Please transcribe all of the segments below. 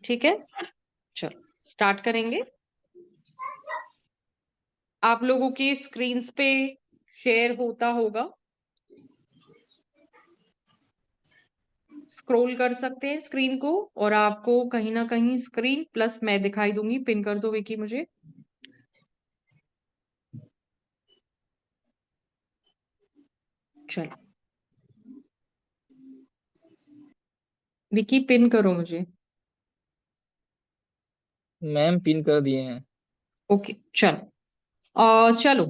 ठीक है, चलो स्टार्ट करेंगे। आप लोगों की स्क्रीन्स पे शेयर होता होगा, स्क्रॉल कर सकते हैं स्क्रीन को, और आपको कहीं ना कहीं स्क्रीन प्लस मैं दिखाई दूंगी। पिन कर दो विकी मुझे। चलो विकी पिन करो मुझे। मैम पिन कर दिए हैं। ओके चलो, चलो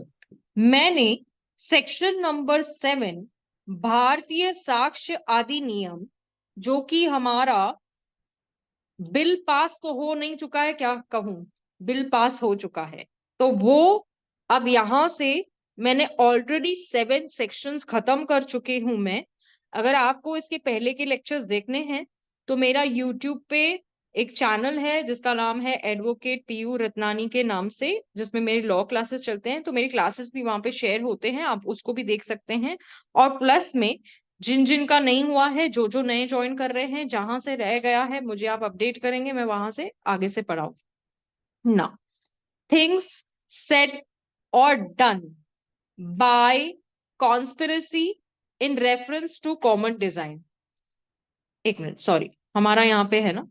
मैंने सेक्शन नंबर 7 भारतीय साक्ष्य अधिनियम, जो कि हमारा बिल पास तो हो नहीं चुका है, क्या कहूं, बिल पास हो चुका है, तो वो अब यहां से मैंने ऑलरेडी 7 सेक्शंस खत्म कर चुके हूं मैं। अगर आपको इसके पहले के लेक्चर्स देखने हैं तो मेरा यूट्यूब पे एक चैनल है जिसका नाम है एडवोकेट पीयू रत्नानी के नाम से, जिसमें मेरे लॉ क्लासेस चलते हैं, तो मेरी क्लासेस भी वहां पे शेयर होते हैं, आप उसको भी देख सकते हैं। और प्लस में जिन जिन का नहीं हुआ है, जो जो नए ज्वाइन कर रहे हैं, जहां से रह गया है मुझे आप अपडेट करेंगे, मैं वहां से आगे से पढ़ाऊंगी ना। थिंग्स सेड और done by conspiracy in reference to common design. एक मिनट, सॉरी, हमारा यहाँ पे है ना,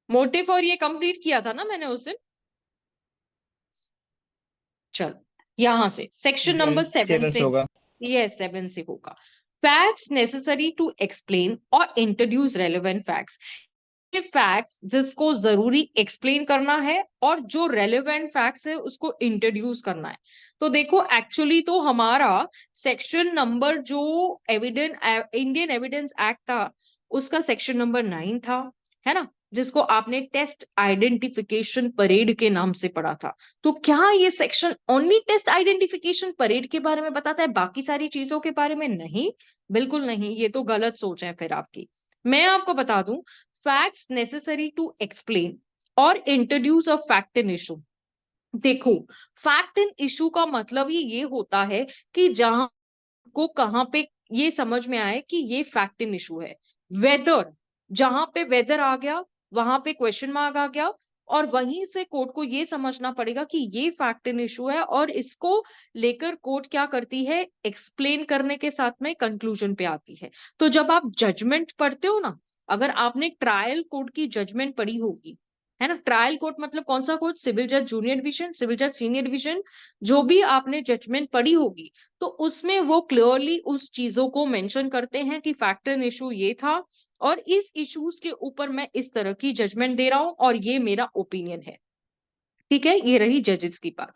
मोटिव, और ये कंप्लीट किया था ना मैंने उस दिन। चलो यहां से सेक्शन मैम नंबर 7 7 से, से होगा। ये 7 से होगा। Facts necessary to explain or introduce relevant facts. Facts जिसको जरूरी एक्सप्लेन करना है और जो रेलेवेंट फैक्ट्स है उसको इंट्रोड्यूस करना है। तो देखो एक्चुअली तो हमारा सेक्शन नंबर जो इंडियन एविडेंस एक्ट था, उसका सेक्शन नंबर 9 था, है ना, जिसको आपने टेस्ट आइडेंटिफिकेशन परेड के नाम से पढ़ा था। तो क्या ये section only test identification parade के बारे में बताता है, बाकी सारी चीजों के बारे में नहीं? बिल्कुल नहीं, ये तो गलत सोच है फिर आपकी। मैं आपको बता दूं, facts necessary to explain or introduce a fact in issue. देखो, फैक्ट इन इशू का मतलब ही ये होता है कि जहां को कहां पे ये समझ में आए कि ये फैक्ट इन इशू है। वेदर, जहां पे वेदर आ गया वहां पे क्वेश्चन मार्क आ गया, और वहीं से कोर्ट को ये समझना पड़ेगा कि ये फैक्ट इन इशू है, और इसको लेकर कोर्ट क्या करती है, एक्सप्लेन करने के साथ में कंक्लूजन पे आती है। तो जब आप जजमेंट पढ़ते हो ना, अगर आपने ट्रायल कोर्ट की जजमेंट पढ़ी होगी, है ना, ट्रायल कोर्ट मतलब कौन सा कोर्ट, सिविल जज जूनियर डिवीजन, सिविल जज सीनियर डिवीजन, जो भी आपने जजमेंट पढ़ी होगी, तो उसमें वो क्लियरली उस चीजों को मेंशन करते हैं कि फैक्टर इशू ये था, और इस इश्यूज के ऊपर मैं इस तरह की जजमेंट दे रहा हूं, और ये मेरा ओपिनियन है। ठीक है, ये रही जजेस की बात।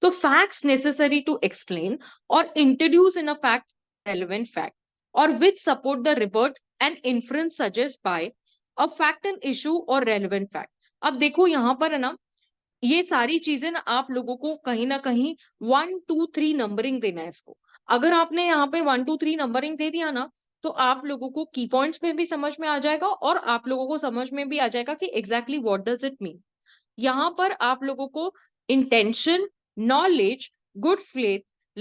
तो facts necessary to explain or introduce in a fact relevant fact, or which support the report and inference suggest by a fact and issue or relevant fact. अब देखो यहाँ पर है ना, ये सारी चीजें ना आप लोगों को कहीं ना कहीं 1 2 3 नंबरिंग देना है इसको। अगर आपने यहाँ पे 1 2 3 नंबरिंग दे दिया ना, तो आप लोगों को की पॉइंट्स में भी समझ में आ जाएगा, और आप लोगों को समझ में भी आ जाएगा कि exactly what does it mean. यहाँ पर आप लोगों को intention, knowledge, good faith,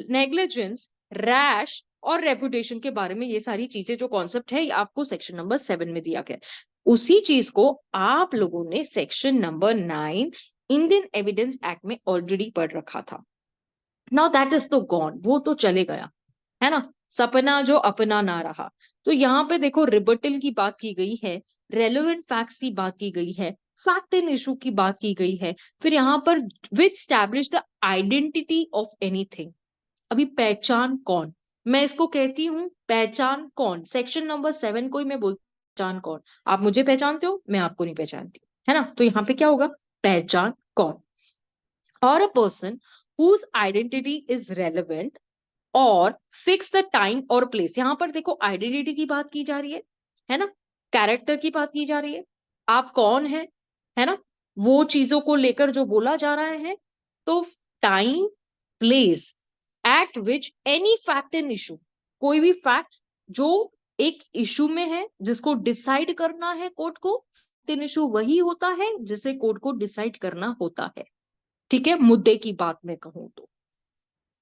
negligence, rash और रेपुटेशन के बारे में, ये सारी चीजें जो कॉन्सेप्ट है, ये आपको सेक्शन नंबर 7 में दिया गया है। उसी चीज को आप लोगों ने section number 9 Indian evidence act में ऑलरेडी पढ़ रखा था। नाउ दैट इज तो गॉन, वो तो चले गया, है ना, सपना जो अपना ना रहा। तो यहाँ पे देखो रिबटल की बात की गई है, रेलेवेंट फैक्ट्स की बात की गई है, फैक्ट इन इशू की बात की गई है, फिर यहाँ पर which establish the identity of anything. अभी पहचान कौन, मैं इसको कहती हूँ पहचान कौन, सेक्शन नंबर 7 को ही मैं बोलती हूँ पहचान कौन। आप मुझे पहचानते हो, मैं आपको नहीं पहचानती, है ना, तो यहाँ पे क्या होगा, पहचान कौन, और a person whose identity is relevant और फिक्स द टाइम और प्लेस। यहां पर देखो आइडेंटिटी की बात की जा रही है ना, कैरेक्टर की बात की जा रही है, आप कौन है ना, वो चीजों को लेकर जो बोला जा रहा है। तो time, place at which any fact in issue, कोई भी फैक्ट जो एक इशू में है जिसको डिसाइड करना है कोर्ट को, इन इशू वही होता है जिसे कोर्ट को डिसाइड करना होता है। ठीक है, मुद्दे की बात में कहूं तो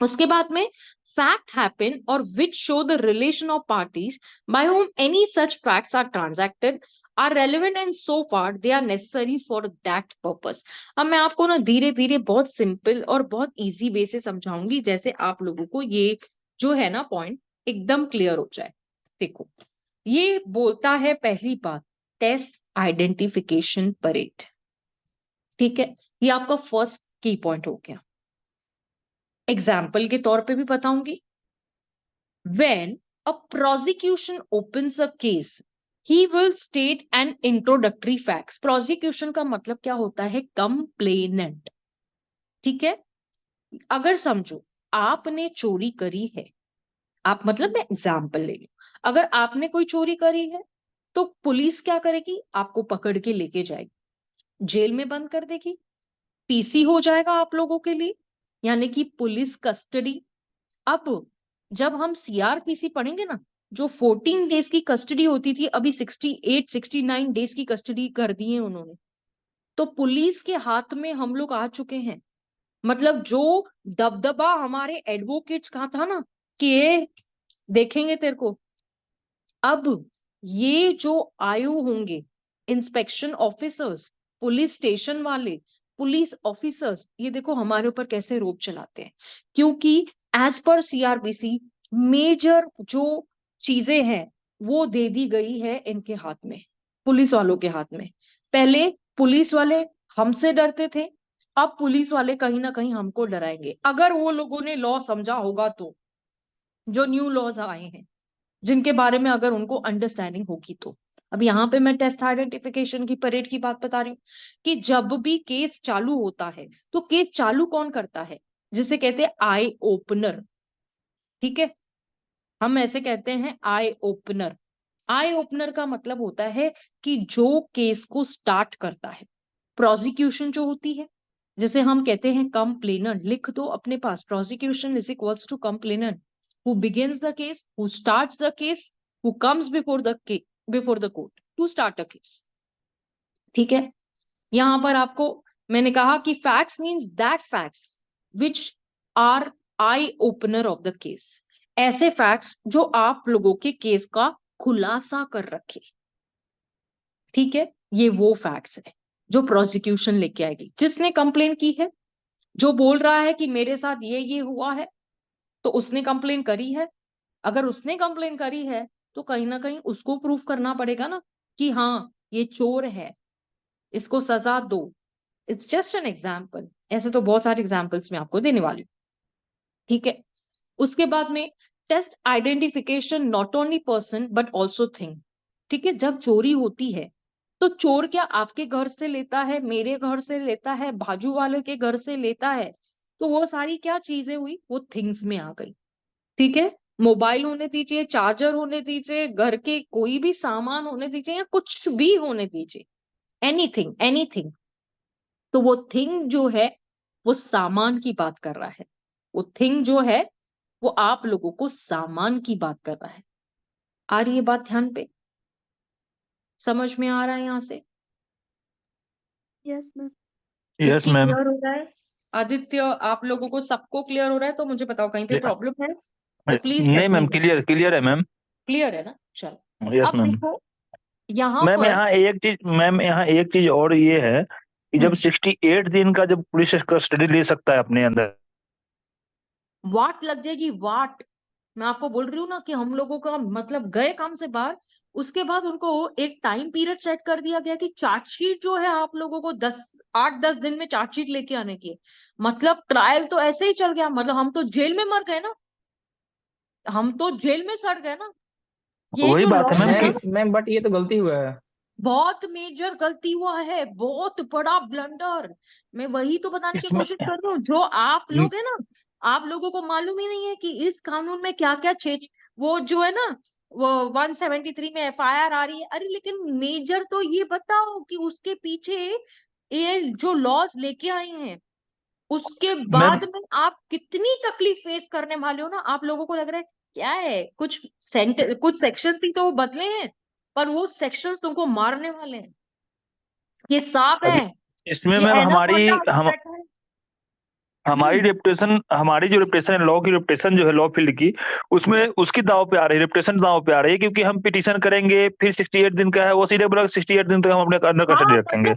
उसके बाद में fact happen or which show the relation of parties by whom any such facts are transacted are relevant and so far they are necessary for that purpose. अब मैं आपको ना धीरे धीरे बहुत सिंपल और बहुत इजी वे से समझाऊंगी, जैसे आप लोगों को ये जो है ना पॉइंट एकदम क्लियर हो जाए। देखो, ये बोलता है पहली बात, टेस्ट आइडेंटिफिकेशन परेड। ठीक है, ये आपका फर्स्ट की पॉइंट हो गया। एग्जाम्पल के तौर पे भी बताऊंगी। When a prosecution opens a case, he will state an introductory facts. Prosecution का मतलब क्या होता है? कंप्लेनेंट। ठीक है, अगर समझो आपने चोरी करी है, आप मतलब मैं एग्जाम्पल ले लूं, अगर आपने कोई चोरी करी है तो पुलिस क्या करेगी? आपको पकड़ के लेके जाएगी, जेल में बंद कर देगी, पीसी हो जाएगा आप लोगों के लिए, यानी कि पुलिस कस्टडी। अब जब हम सीआरपीसी पढ़ेंगे ना, जो 14 डेज की कस्टडी होती थी, अभी 68 69 डेज की कस्टडी कर दी है उन्होंने। तो पुलिस के हाथ में हम लोग आ चुके हैं। मतलब जो दबदबा हमारे एडवोकेट्स का था ना कि ये देखेंगे तेरे को, अब ये जो आयु होंगे इंस्पेक्शन ऑफिसर्स, पुलिस स्टेशन वाले, पुलिस ऑफिसर्स, ये देखो हमारे ऊपर कैसे रोब चलाते हैं। क्योंकि एज पर सीआरपीसी मेजर जो चीजें हैं वो दे दी गई है इनके हाथ में, पुलिस वालों के हाथ में। पहले पुलिस वाले हमसे डरते थे, अब पुलिस वाले कहीं ना कहीं हमको डराएंगे, अगर वो लोगों ने लॉ समझा होगा तो, जो न्यू लॉज आए हैं जिनके बारे में अगर उनको अंडरस्टैंडिंग होगी तो। अब यहाँ पे मैं टेस्ट आइडेंटिफिकेशन की परेड की बात बता रही हूँ कि जब भी केस चालू होता है तो केस चालू कौन करता है? जिसे कहते हैं आई ओपनर। ठीक है, हम ऐसे कहते हैं आई ओपनर। आई ओपनर का मतलब होता है कि जो केस को स्टार्ट करता है। प्रोसिक्यूशन जो होती है, जैसे हम कहते हैं कंप्लेनर, लिख दो अपने पास, prosecution is equals to complainer, who begins the case, who starts the case, who comes before the court to start a case. ठीक है, यहां पर आपको मैंने कहा कि facts means that facts which are eye opener of the case, ऐसे facts जो आप लोगों के केस का खुलासा कर रखे। ठीक है, ये वो फैक्ट्स है जो प्रोसिक्यूशन लेके आएगी। जिसने कंप्लेन की है, जो बोल रहा है कि मेरे साथ ये हुआ है, तो उसने कंप्लेन करी है। अगर उसने कंप्लेन करी है तो कहीं ना कहीं उसको प्रूफ करना पड़ेगा ना कि हाँ ये चोर है, इसको सजा दो। इट्स जस्ट एन एग्जाम्पल, ऐसे तो बहुत सारे एग्जाम्पल्स मैं आपको देने वाली हूँ। ठीक है, उसके बाद में test identification not only person but also thing. ठीक है, जब चोरी होती है तो चोर क्या आपके घर से लेता है, मेरे घर से लेता है, बाजू वाले के घर से लेता है, तो वो सारी क्या चीजें हुई, वो थिंग्स में आ गई। ठीक है, मोबाइल होने दीजिए, चार्जर होने दीजिए, घर के कोई भी सामान होने दीजिए, या कुछ भी होने दीजिए, एनीथिंग एनीथिंग। तो वो थिंग जो है वो सामान की बात कर रहा है, वो थिंग जो है वो आप लोगों को सामान की बात कर रहा है। आ रही है बात ध्यान पे? समझ में आ रहा है यहाँ से? Yes ma'am. Yes Vicky ma'am. Clear हो रहा है? आदित्य, आप लोगों को सबको क्लियर हो रहा है? तो मुझे बताओ कहीं पे प्रॉब्लम है तो प्लीज नहीं let me ma'am, no. Clear clear है मैम। क्लियर है ना? चलो, यस अब मैम। देखो यहाँ मैम पर। यहाँ एक चीज और ये है कि जब 68 दिन का जब पुलिस कस्टडी ले सकता है अपने अंदर। वाट लग जाएगी, वाट। मैं आपको बोल रही हूँ ना कि हम लोगों का मतलब गए काम से बाहर। उसके बाद उनको एक टाइम पीरियड सेट कर दिया गया कि चार्जशीट जो है आप लोगों को 8-10 दिन में चार्जशीट लेके आने की है। मतलब ट्रायल तो ऐसे ही चल गया, मतलब हम तो जेल में मर गए ना, हम तो जेल में सड़ गए ना। ये वही जो बात लॉ है मैम है कि ना, मैम बट ये तो गलती हुआ है। बहुत मेजर गलती हुआ है, बहुत बड़ा ब्लंडर। मैं वही तो बताने की इसमें कोशिश कर रही हूँ, जो आप लोग है ना, आप लोगों को मालूम ही नहीं है कि इस कानून में क्या क्या चेंज, वो जो है ना, वो 173 में एफआईआर आ रही है। अरे लेकिन मेजर तो ये बताओ कि उसके पीछे ये जो लॉज लेके आए हैं उसके मैम बाद में आप कितनी तकलीफ फेस करने वाले हो ना। आप लोगों को लग रहा है क्या है, कुछ सेक्शंस ही तो वो बदले हैं, पर वो सेक्शंस तुमको मारने वाले हैं। ये सांप है, इसमें ये मैम हमारी एनाकोंडा अभी हम बैठा है। हमारी जो रेपुटेशन है, लॉ की रेपुटेशन जो है, लॉ फील्ड की, उसमें उसकी दाव पे आ रही है, रेपुटेशन दाव पे आ रही है, क्योंकि हम पिटीशन करेंगे, फिर 68 दिन का है, वो सीधे बोला 68 दिन तक हम अपने अंडर कस्टडी हाँ, रखेंगे।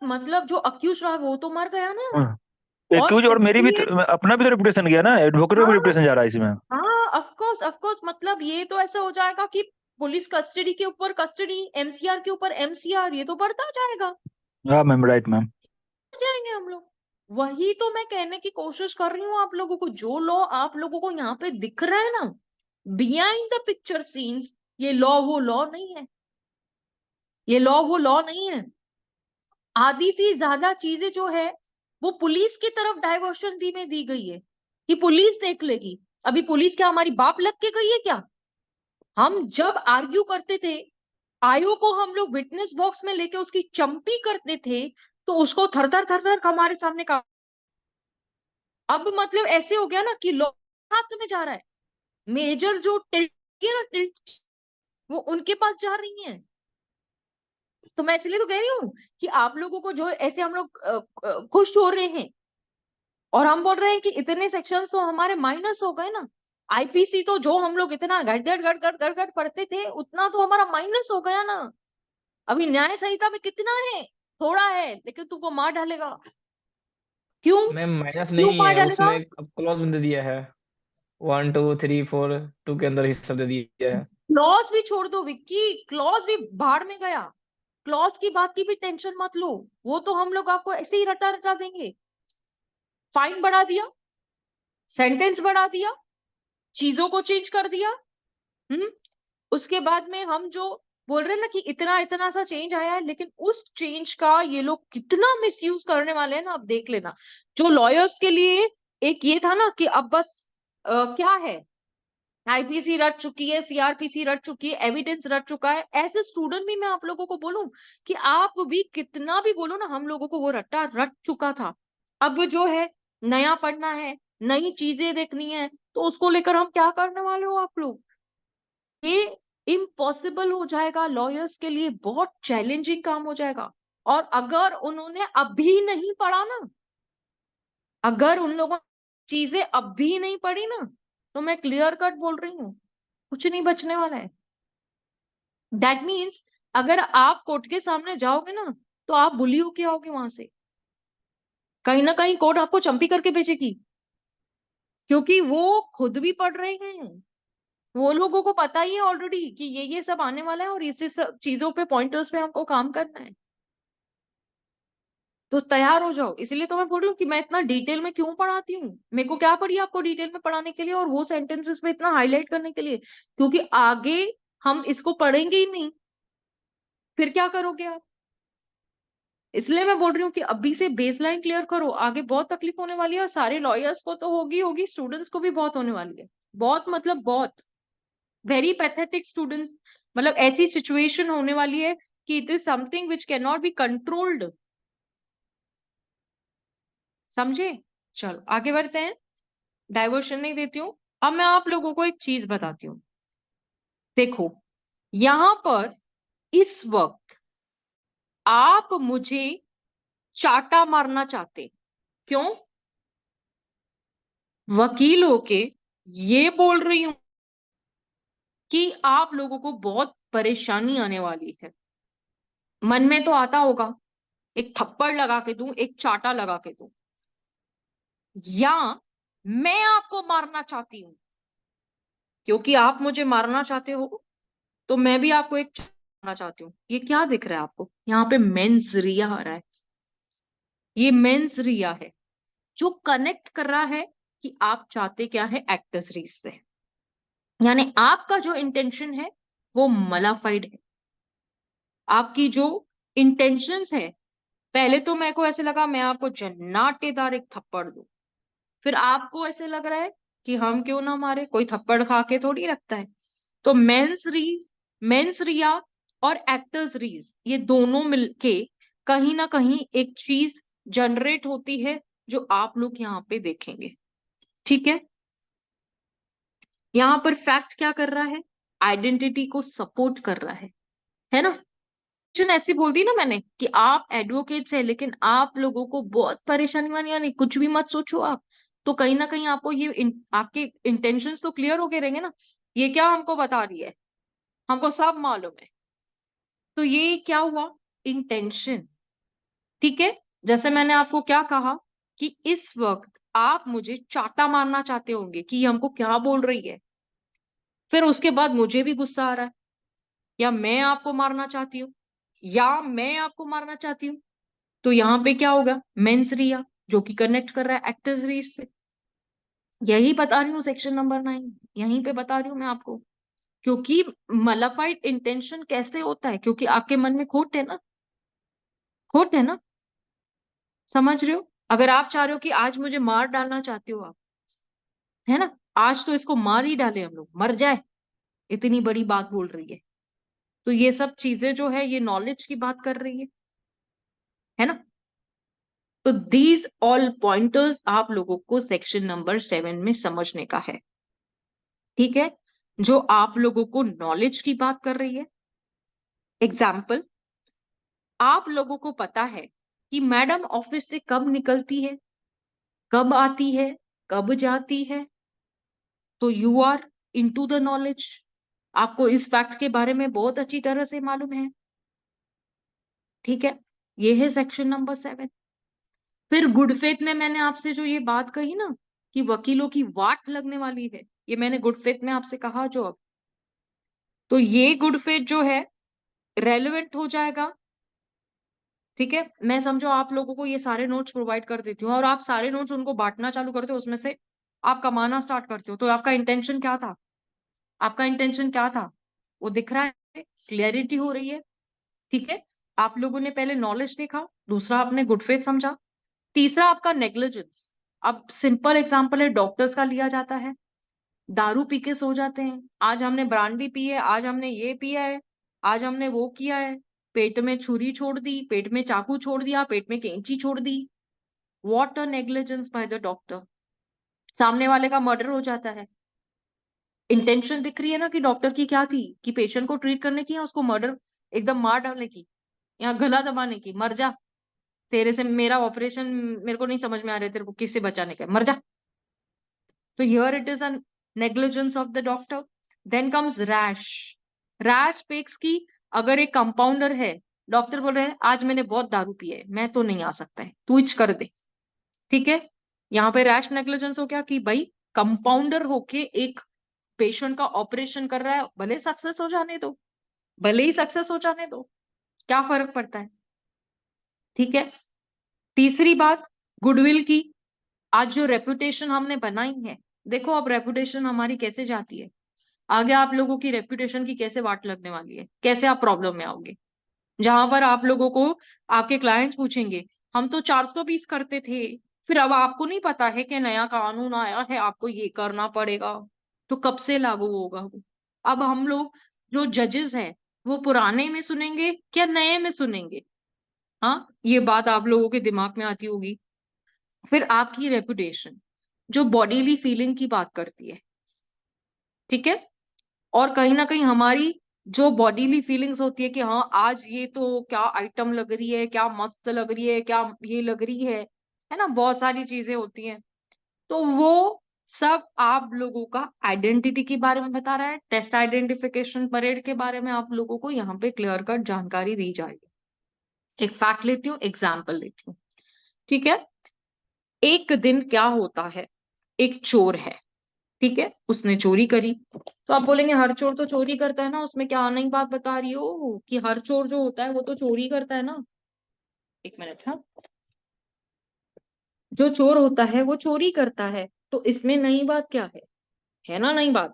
मतलब जो अक्यूज रहा वो तो मर गया ना। और एक्यूज और मेरी भी 68, अपना भी तो रेपुटेशन गया ना, एडवोकेट का भी हाँ रेपुटेशन जा रहा है इसमें। हाँ, ऑफ कोर्स मतलब ये तो ऐसा हो जाएगा कि पुलिस कस्टडी के ऊपर कस्टडी, एमसीआर के ऊपर एमसीआर, ये तो बढ़ता जाएगा, हाँ मैम, राइट मैम। जाएंगे हम लोग। वही तो मैं कहने की कोशिश कर रही हूँ आप लोगों को, जो लॉ आप लोगों को यहाँ पे दिख रहा है ना, बिहाइंड द पिक्चर सीन्स, ये लॉ वो लॉ नहीं है, ये लॉ वो लॉ नहीं है। आधी से ज्यादा चीजें जो है वो पुलिस की तरफ डाइवर्शन में दी गई है कि पुलिस देख लेगी। अभी पुलिस क्या हमारी बाप लग के गई है क्या? हम जब आर्ग्यू करते थे, आयो को हम लोग विटनेस बॉक्स में लेके उसकी चंपी करते थे, तो उसको थर थर थर थर हमारे सामने का। अब मतलब ऐसे हो गया ना कि लॉ हाथ में जा रहा है, मेजर जो टिल्ट वो उनके पास जा रही है। तो मैं इसलिए तो कह रही हूँ कि आप लोगों को जो ऐसे हम लोग खुश हो रहे हैं, और हम बोल रहे हैं कि इतने सेक्शंस तो हमारे माइनस हो गए ना। आईपीसी तो जो हम लोग इतना गट गट गट गट गट गट पढ़ते थे, उतना तो हमारा माइनस हो गया ना। अभी न्याय संहिता में कितना है? थोड़ा है, लेकिन तुमको मार डालेगा। क्यों? मैम माइनस क्यों नहीं मार है, डालेगा? उसमें अब क्लॉज दे दिया है, 1 2 3 4 2 के अंदर हिस्सा दे दिया है। क्लॉज भी छोड़ दो विक्की, क्लॉज भी भाड़ में गया। क्लॉज की बात की भी टेंशन मत लो, वो तो हम लोग आपको ऐसे ही रटा रटा देंगे। फाइन बढ़ा दिया, सेंटेंस बढ़ा दिया, चीजों को चेंज कर दिया। हम्म उसके बाद में हम जो बोल रहे हैं ना कि इतना इतना सा चेंज आया है, लेकिन उस चेंज का ये लोग कितना मिसयूज करने वाले हैं ना, अब देख लेना। जो लॉयर्स के लिए एक ये था ना कि अब बस क्या है, आईपीसी रट चुकी है, सीआरपीसी रट चुकी है, एविडेंस रट चुका है, ऐसे स्टूडेंट भी मैं आप लोगों को बोलूं कि आप भी कितना भी बोलो ना, हम लोगों को वो रट्टा रट चुका था। अब जो है नया पढ़ना है, नई चीजें देखनी है, तो उसको लेकर हम क्या करने वाले हो आप लोग? ये इम्पॉसिबल हो जाएगा, लॉयर्स के लिए बहुत चैलेंजिंग काम हो जाएगा। और अगर उन्होंने अभी नहीं पढ़ा ना, अगर उन लोगों ने चीजें अभी नहीं पढ़ी ना, तो मैं क्लियर कट बोल रही हूँ, कुछ नहीं बचने वाला है। दैट मीन्स अगर आप कोर्ट के सामने जाओगे ना, तो आप बुली होके आओगे वहां से, कहीं ना कहीं कोर्ट आपको चंपी करके भेजेगी, क्योंकि वो खुद भी पढ़ रहे हैं। वो लोगों को पता ही है ऑलरेडी कि ये सब आने वाला है, और इसी सब चीजों पे, पॉइंटर्स पे हमको काम करना है। तो तैयार हो जाओ। इसलिए तो मैं बोल रही हूँ कि मैं इतना डिटेल में क्यों पढ़ाती हूँ, मेरे को क्या पड़ी आपको डिटेल में पढ़ाने के लिए, और वो सेंटेंसेस पे इतना हाईलाइट करने के लिए, क्योंकि आगे हम इसको पढ़ेंगे ही नहीं, फिर क्या करोगे आप? इसलिए मैं बोल रही हूँ कि अभी से बेसलाइन क्लियर करो, आगे बहुत तकलीफ होने वाली है, और सारे लॉयर्स को तो होगी होगी, स्टूडेंट्स को भी बहुत होने वाली है। बहुत मतलब बहुत, वेरी पैथेटिक स्टूडेंट्स, मतलब ऐसी सिचुएशन होने वाली है कि it is something which can not be controlled. समझे? चलो आगे बढ़ते हैं, डाइवर्शन नहीं देती हूँ। अब मैं आप लोगों को एक चीज बताती हूँ। देखो, यहां पर इस वक्त आप मुझे चाटा मारना चाहते, क्यों? वकील होके ये बोल रही हूं कि आप लोगों को बहुत परेशानी आने वाली है। मन में तो आता होगा, एक थप्पड़ लगा के दूं, एक चाटा लगा के दूं, या मैं आपको मारना चाहती हूँ? क्योंकि आप मुझे मारना चाहते हो, तो मैं भी आपको एक मारना चाहती हूँ। ये क्या दिख रहा है आपको यहाँ पे? मेंस रिया आ रहा है, ये मेंस रिया है जो कनेक्ट कर रहा है कि आप चाहते क्या है एक्टर्स रीस से। यानी आपका जो इंटेंशन है वो मलाफाइड है। आपकी जो इंटेंशंस है, पहले तो मेरे को ऐसे लगा मैं आपको जन्नाटेदार एक थप्पड़ दूं, फिर आपको ऐसे लग रहा है कि हम क्यों ना मारे, कोई थप्पड़ खा के थोड़ी रखता है। तो मेंस रिया और एक्टर्स रीज, ये दोनों मिलके कहीं ना कहीं एक चीज जनरेट होती है, जो आप लोग यहाँ पे देखेंगे। ठीक है? यहाँ पर फैक्ट क्या कर रहा है? आइडेंटिटी को सपोर्ट कर रहा है ना? ऐसी बोल दी ना मैंने कि आप एडवोकेट्स है, लेकिन आप लोगों को बहुत परेशानी वानी यानी कुछ भी मत सोचो आप, तो कहीं ना कहीं आपको आपके इंटेंशंस तो क्लियर होके रहेंगे ना। ये क्या हमको बता रही है, हमको सब मालूम है। तो ये क्या हुआ, इंटेंशन। ठीक है, जैसे मैंने आपको क्या कहा कि इस वक्त आप मुझे चाटा मारना चाहते होंगे कि ये हमको क्या बोल रही है, फिर उसके बाद मुझे भी गुस्सा आ रहा है, या मैं आपको मारना चाहती हूँ, या मैं आपको मारना चाहती हूँ। तो यहाँ पे क्या होगा, मेंस रिया जो कि कनेक्ट कर रहा है एक्टर्स रीस से। यही बता रही हूँ सेक्शन नंबर 9, यहीं पे बता रही हूँ मैं आपको। क्योंकि मलाफाइड इंटेंशन कैसे होता है, क्योंकि आपके मन में खोट है ना, खोट है ना, समझ रहे हो। अगर आप चाह रहे हो कि आज मुझे मार डालना चाहते हो आप, है ना, आज तो इसको मार ही डाले, हम लोग मर जाए, इतनी बड़ी बात बोल रही है। तो ये सब चीजें जो है ये नॉलेज की बात कर रही है ना। तो दीज ऑल पॉइंटर्स आप लोगों को सेक्शन नंबर 7 में समझने का है। ठीक है, जो आप लोगों को नॉलेज की बात कर रही है। एग्जाम्पल, आप लोगों को पता है कि मैडम ऑफिस से कब निकलती है, कब आती है, कब जाती है। तो you are into the knowledge, आपको इस फैक्ट के बारे में बहुत अच्छी तरह से मालूम है। ठीक है, ये है सेक्शन नंबर 7। फिर गुड फेथ में मैंने आपसे जो ये बात कही ना कि वकीलों की वाट लगने वाली है, ये मैंने गुड फेथ में आपसे कहा जो अब, तो ये गुड फेथ जो है रेलेवेंट हो जाएगा। ठीक है, मैं समझो आप लोगों को ये सारे नोट्स प्रोवाइड कर देती हूँ और आप सारे नोट्स उनको बांटना चालू करते हो, उसमें से आप कमाना स्टार्ट करते हो। तो आपका इंटेंशन क्या था, आपका इंटेंशन क्या था, वो दिख रहा है, क्लियरिटी हो रही है। ठीक है, आप लोगों ने पहले नॉलेज देखा, दूसरा आपने गुड फेथ समझा, तीसरा आपका नेग्लिजेंस। अब सिंपल एग्जांपल है, डॉक्टर्स का लिया जाता है, दारू पी के सो जाते हैं, आज हमने ब्रांडी पी है, आज हमने ये पिया है, आज हमने वो किया है, पेट में छुरी छोड़ दी, पेट में चाकू छोड़ दिया, पेट में कैंची छोड़ दी। What a negligence by the doctor, सामने वाले का मर्डर हो जाता है। इंटेंशन दिख रही है ना कि डॉक्टर की क्या थी, कि पेशेंट को ट्रीट करने की या उसको मर्डर एकदम मार डालने की, या गला दबाने की, मर जा, तेरे से मेरा ऑपरेशन मेरे को नहीं समझ में आ रहा है, तेरे को किससे बचाने का है, मर जा। तो here it is a negligence of the doctor. Then comes रैश। रैश पेक्स की, अगर एक कंपाउंडर है, डॉक्टर बोल रहे हैं आज मैंने बहुत दारू पी है, मैं तो नहीं आ सकता है, तू इच कर दे। ठीक है, यहाँ पे रैश नेग्लिजेंस हो गया कि भाई कंपाउंडर होके एक पेशेंट का ऑपरेशन कर रहा है, भले सक्सेस हो जाने दो, भले ही सक्सेस हो जाने दो, क्या फर्क पड़ता है। ठीक है, तीसरी बात गुडविल की, आज जो रेपुटेशन हमने बनाई है, देखो अब रेपुटेशन हमारी कैसे जाती है, आगे आप लोगों की रेपुटेशन की कैसे वाट लगने वाली है, कैसे आप प्रॉब्लम में आओगे। जहां पर आप लोगों को आपके क्लाइंट्स पूछेंगे हम तो 420 करते थे, फिर अब आपको नहीं पता है कि नया कानून आया है, आपको ये करना पड़ेगा, तो कब से लागू होगा वो। अब हम लोग जो जजेस हैं वो पुराने में सुनेंगे क्या नए में सुनेंगे, हाँ ये बात आप लोगों के दिमाग में आती होगी। फिर आपकी रेपुटेशन जो बॉडीली फीलिंग की बात करती है। ठीक है, और कहीं ना कहीं हमारी जो बॉडीली फीलिंग्स होती है कि हाँ आज ये तो क्या आइटम लग रही है, क्या मस्त लग रही है, क्या ये लग रही है ना, बहुत सारी चीजें होती हैं। तो वो सब आप लोगों का आइडेंटिटी के बारे में बता रहा है, टेस्ट आइडेंटिफिकेशन परेड के बारे में आप लोगों को यहाँ पे क्लियर कट जानकारी दी जाएगी। एक फैक्ट लेती हूँ, एग्जाम्पल लेती हूँ। ठीक है, एक दिन क्या होता है, एक चोर है, ठीक है, उसने चोरी करी। तो आप बोलेंगे हर चोर तो चोरी करता है ना, उसमें क्या नई बात बता रही हो कि हर चोर जो होता है वो तो चोरी करता है ना। एक मिनट, हाँ, जो चोर होता है वो चोरी करता है, तो इसमें नई बात क्या है ना नई बात।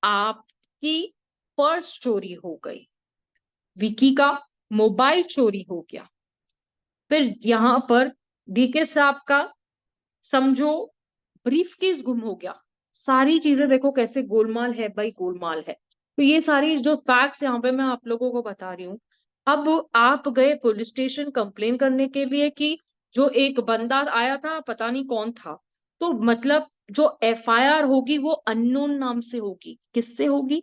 आपकी पर्स चोरी हो गई, विकी का मोबाइल चोरी हो गया, फिर यहाँ पर डीके साहब का समझो ब्रीफकेस गुम हो गया। सारी चीजें देखो कैसे गोलमाल है भाई, गोलमाल है। तो ये सारी जो फैक्ट्स यहाँ पे मैं आप लोगों को बता रही हूँ। अब आप गए पुलिस स्टेशन कंप्लेन करने के लिए कि जो एक बंदा आया था पता नहीं कौन था, तो मतलब जो एफआईआर होगी वो अननोन नाम से होगी, किससे होगी,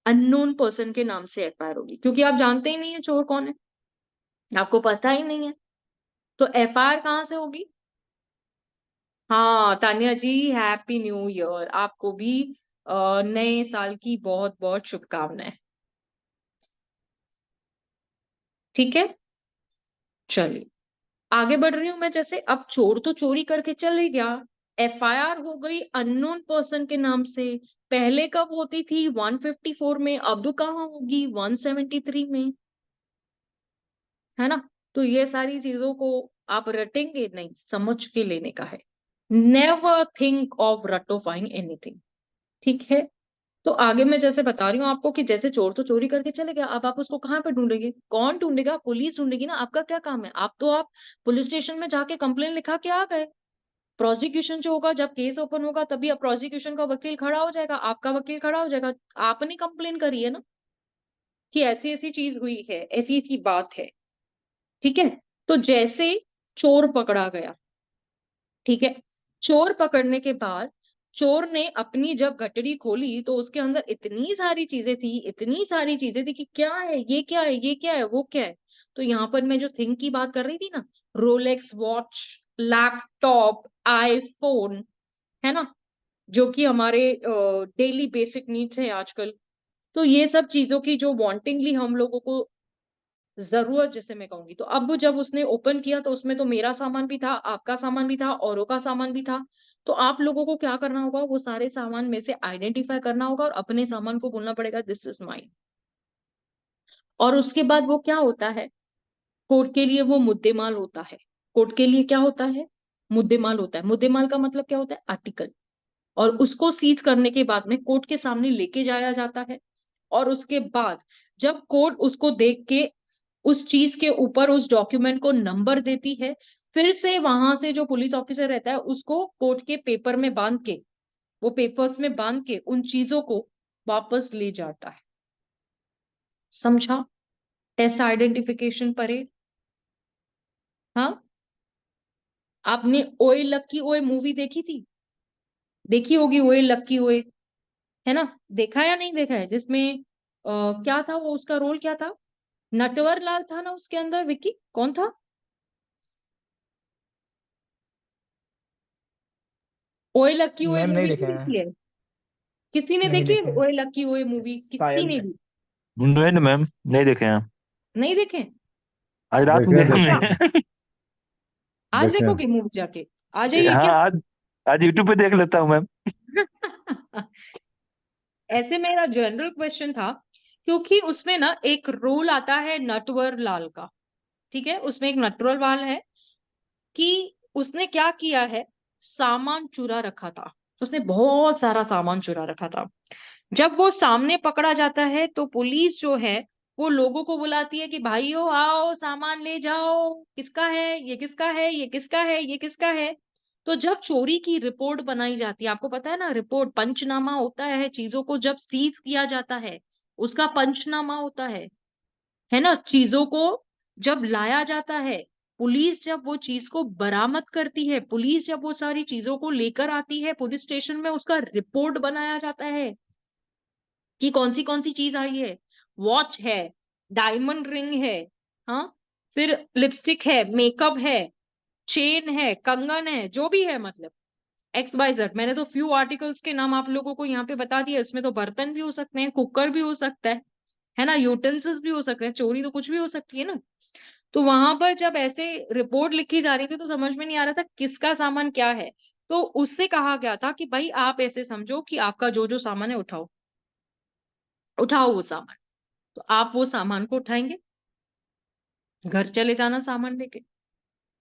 अननोन पर्सन के नाम से एफआईआर होगी, क्योंकि आप जानते ही नहीं है चोर कौन है, आपको पता ही नहीं है, तो एफआईआर कहाँ से होगी? हाँ तान्या जी, हैप्पी न्यू ईयर, आपको भी नए साल की बहुत बहुत शुभकामनाएं। ठीक है, चलिए आगे बढ़ रही हूं मैं। जैसे अब चोर तो चोरी करके चले गया, एफआईआर हो गई अननोन पर्सन के नाम से। पहले कब होती थी? 154 में, अब कहाँ होगी? 173 में, है ना? तो ये सारी चीजों को आप रटेंगे नहीं, समझ के लेने का है। नेवर थिंक ऑफ रटोफाइंग एनीथिंग, ठीक है? तो आगे मैं जैसे बता रही हूँ आपको कि जैसे चोर तो चोरी करके चले गया, अब आप उसको कहाँ पे ढूंढेंगे? कौन ढूंढेगा? पुलिस ढूंढेगी ना। आपका क्या काम है? आप पुलिस स्टेशन में जाके कंप्लेन लिखा के आ गए। प्रोसिक्यूशन जो होगा, जब केस ओपन होगा, तभी अब प्रोसिक्यूशन का वकील खड़ा हो जाएगा, आपका वकील खड़ा हो जाएगा। आपने कंप्लेन करी है ना कि ऐसी ऐसी चीज हुई है, ऐसी ऐसी बात है, ठीक है? तो जैसे चोर पकड़ा गया, ठीक है, चोर पकड़ने के बाद चोर ने अपनी जब गठरी खोली तो उसके अंदर इतनी सारी चीजें थी, इतनी सारी चीजें थी कि क्या है ये, क्या है ये, क्या है वो, क्या है? तो यहाँ पर मैं जो थिंग की बात कर रही थी ना, रोलेक्स वॉच, लैपटॉप, आईफोन, है ना, जो कि हमारे डेली बेसिक नीड्स है आजकल। तो ये सब चीजों की जो वांटिंगली हम लोगों को जरूरत, जैसे मैं कहूंगी, तो अब जब उसने ओपन किया तो उसमें तो मेरा सामान भी था, आपका सामान भी था, औरों का सामान भी था। तो आप लोगों को क्या करना होगा? वो सारे सामान में से आइडेंटिफाई करना होगा और अपने सामान को बोलना पड़ेगा दिस इज माइन। और उसके बाद वो क्या होता है? कोर्ट के लिए वो मुद्देमाल होता है। कोर्ट के लिए क्या होता है? मुद्देमाल होता है। मुद्देमाल का मतलब क्या होता है? आर्टिकल। और उसको सीज करने के बाद में कोर्ट के सामने लेके जाया जाता है। और उसके बाद जब कोर्ट उसको देख के उस चीज के ऊपर उस डॉक्यूमेंट को नंबर देती है, फिर से वहां से जो पुलिस ऑफिसर रहता है उसको कोर्ट के पेपर में बांध के, वो पेपर्स में बांध के उन चीजों को वापस ले जाता है। समझा? Test identification parade. हाँ, आपने ओए लक्की ओए मूवी देखी थी? देखी होगी ओए लक्की ओए, है ना? देखा या नहीं देखा है? जिसमें क्या था वो, उसका रोल क्या था? नटवर लाल था ना उसके अंदर? विक्की कौन था? ओए लक्की ओए मैम नहीं मूवी देखे नहीं हैं। देखी है? किसी ने नहीं देखी है देखे हैं ओए लक्की ओए मूवी? किसी ने शायद। भी नहीं नहीं मैम, नहीं देखे हैं। नहीं देखे? आज रात में देखे अच्छा, देखेंगे। आज देखे देखोगे मूवी जाके? आ जाइए हाँ, क्या? आज आज यूट्यूब पे देख लेता हूँ मैम। ऐसे मेरा जनरल क्वेश्चन था, क्योंकि उसमें ना एक रोल आता है नटवर लाल का, ठीक है? उसमें एक नटवर लाल है कि उसने क्या किया है, सामान चुरा रखा था। उसने बहुत सारा सामान चुरा रखा था। जब वो सामने पकड़ा जाता है तो पुलिस जो है वो लोगों को बुलाती है कि भाइयों आओ सामान ले जाओ, किसका है ये, किसका है ये, किसका है ये, किसका है? तो जब चोरी की रिपोर्ट बनाई जाती है, आपको पता है ना, रिपोर्ट पंचनामा होता है, चीजों को जब सीज किया जाता है उसका पंचनामा होता है ना? चीजों को जब लाया जाता है, पुलिस जब वो चीज को बरामद करती है, पुलिस जब वो सारी चीजों को लेकर आती है पुलिस स्टेशन में, उसका रिपोर्ट बनाया जाता है कि कौन सी चीज आई है। वॉच है, डायमंड रिंग है, हाँ, फिर लिपस्टिक है, मेकअप है, चेन है, कंगन है, जो भी है, मतलब एक्स वाई जेड। मैंने तो फ्यू आर्टिकल्स के नाम आप लोगों को यहाँ पे बता दिया। इसमें तो बर्तन भी हो सकते हैं, कुकर भी हो सकता है ना, यूटेंसिल्स भी हो सकते हैं, चोरी तो कुछ भी हो सकती है ना। तो वहां पर जब ऐसे रिपोर्ट लिखी जा रही थी तो समझ में नहीं आ रहा था किसका सामान क्या है। तो उससे कहा गया था कि भाई आप ऐसे समझो कि आपका जो जो सामान है उठाओ, उठाओ वो सामान। तो आप वो सामान को उठाएंगे, घर चले जाना सामान लेके।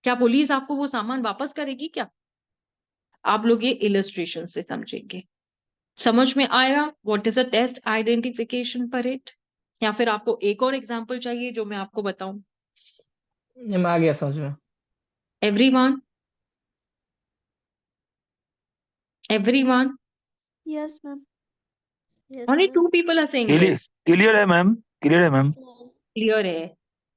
क्या पुलिस आपको वो सामान वापस करेगी क्या? आप लोग ये इलस्ट्रेशन से समझेंगे, समझ में आएगा what is a test identification parade? या फिर आपको एक और एग्जांपल चाहिए जो मैं आपको बताऊं? मैम आ गया समझ में। Everyone, everyone, Yes, ma'am. Yes, only ma'am. Two people are saying clear yes. Clear है मैम, क्लियर है मैम। क्लियर है?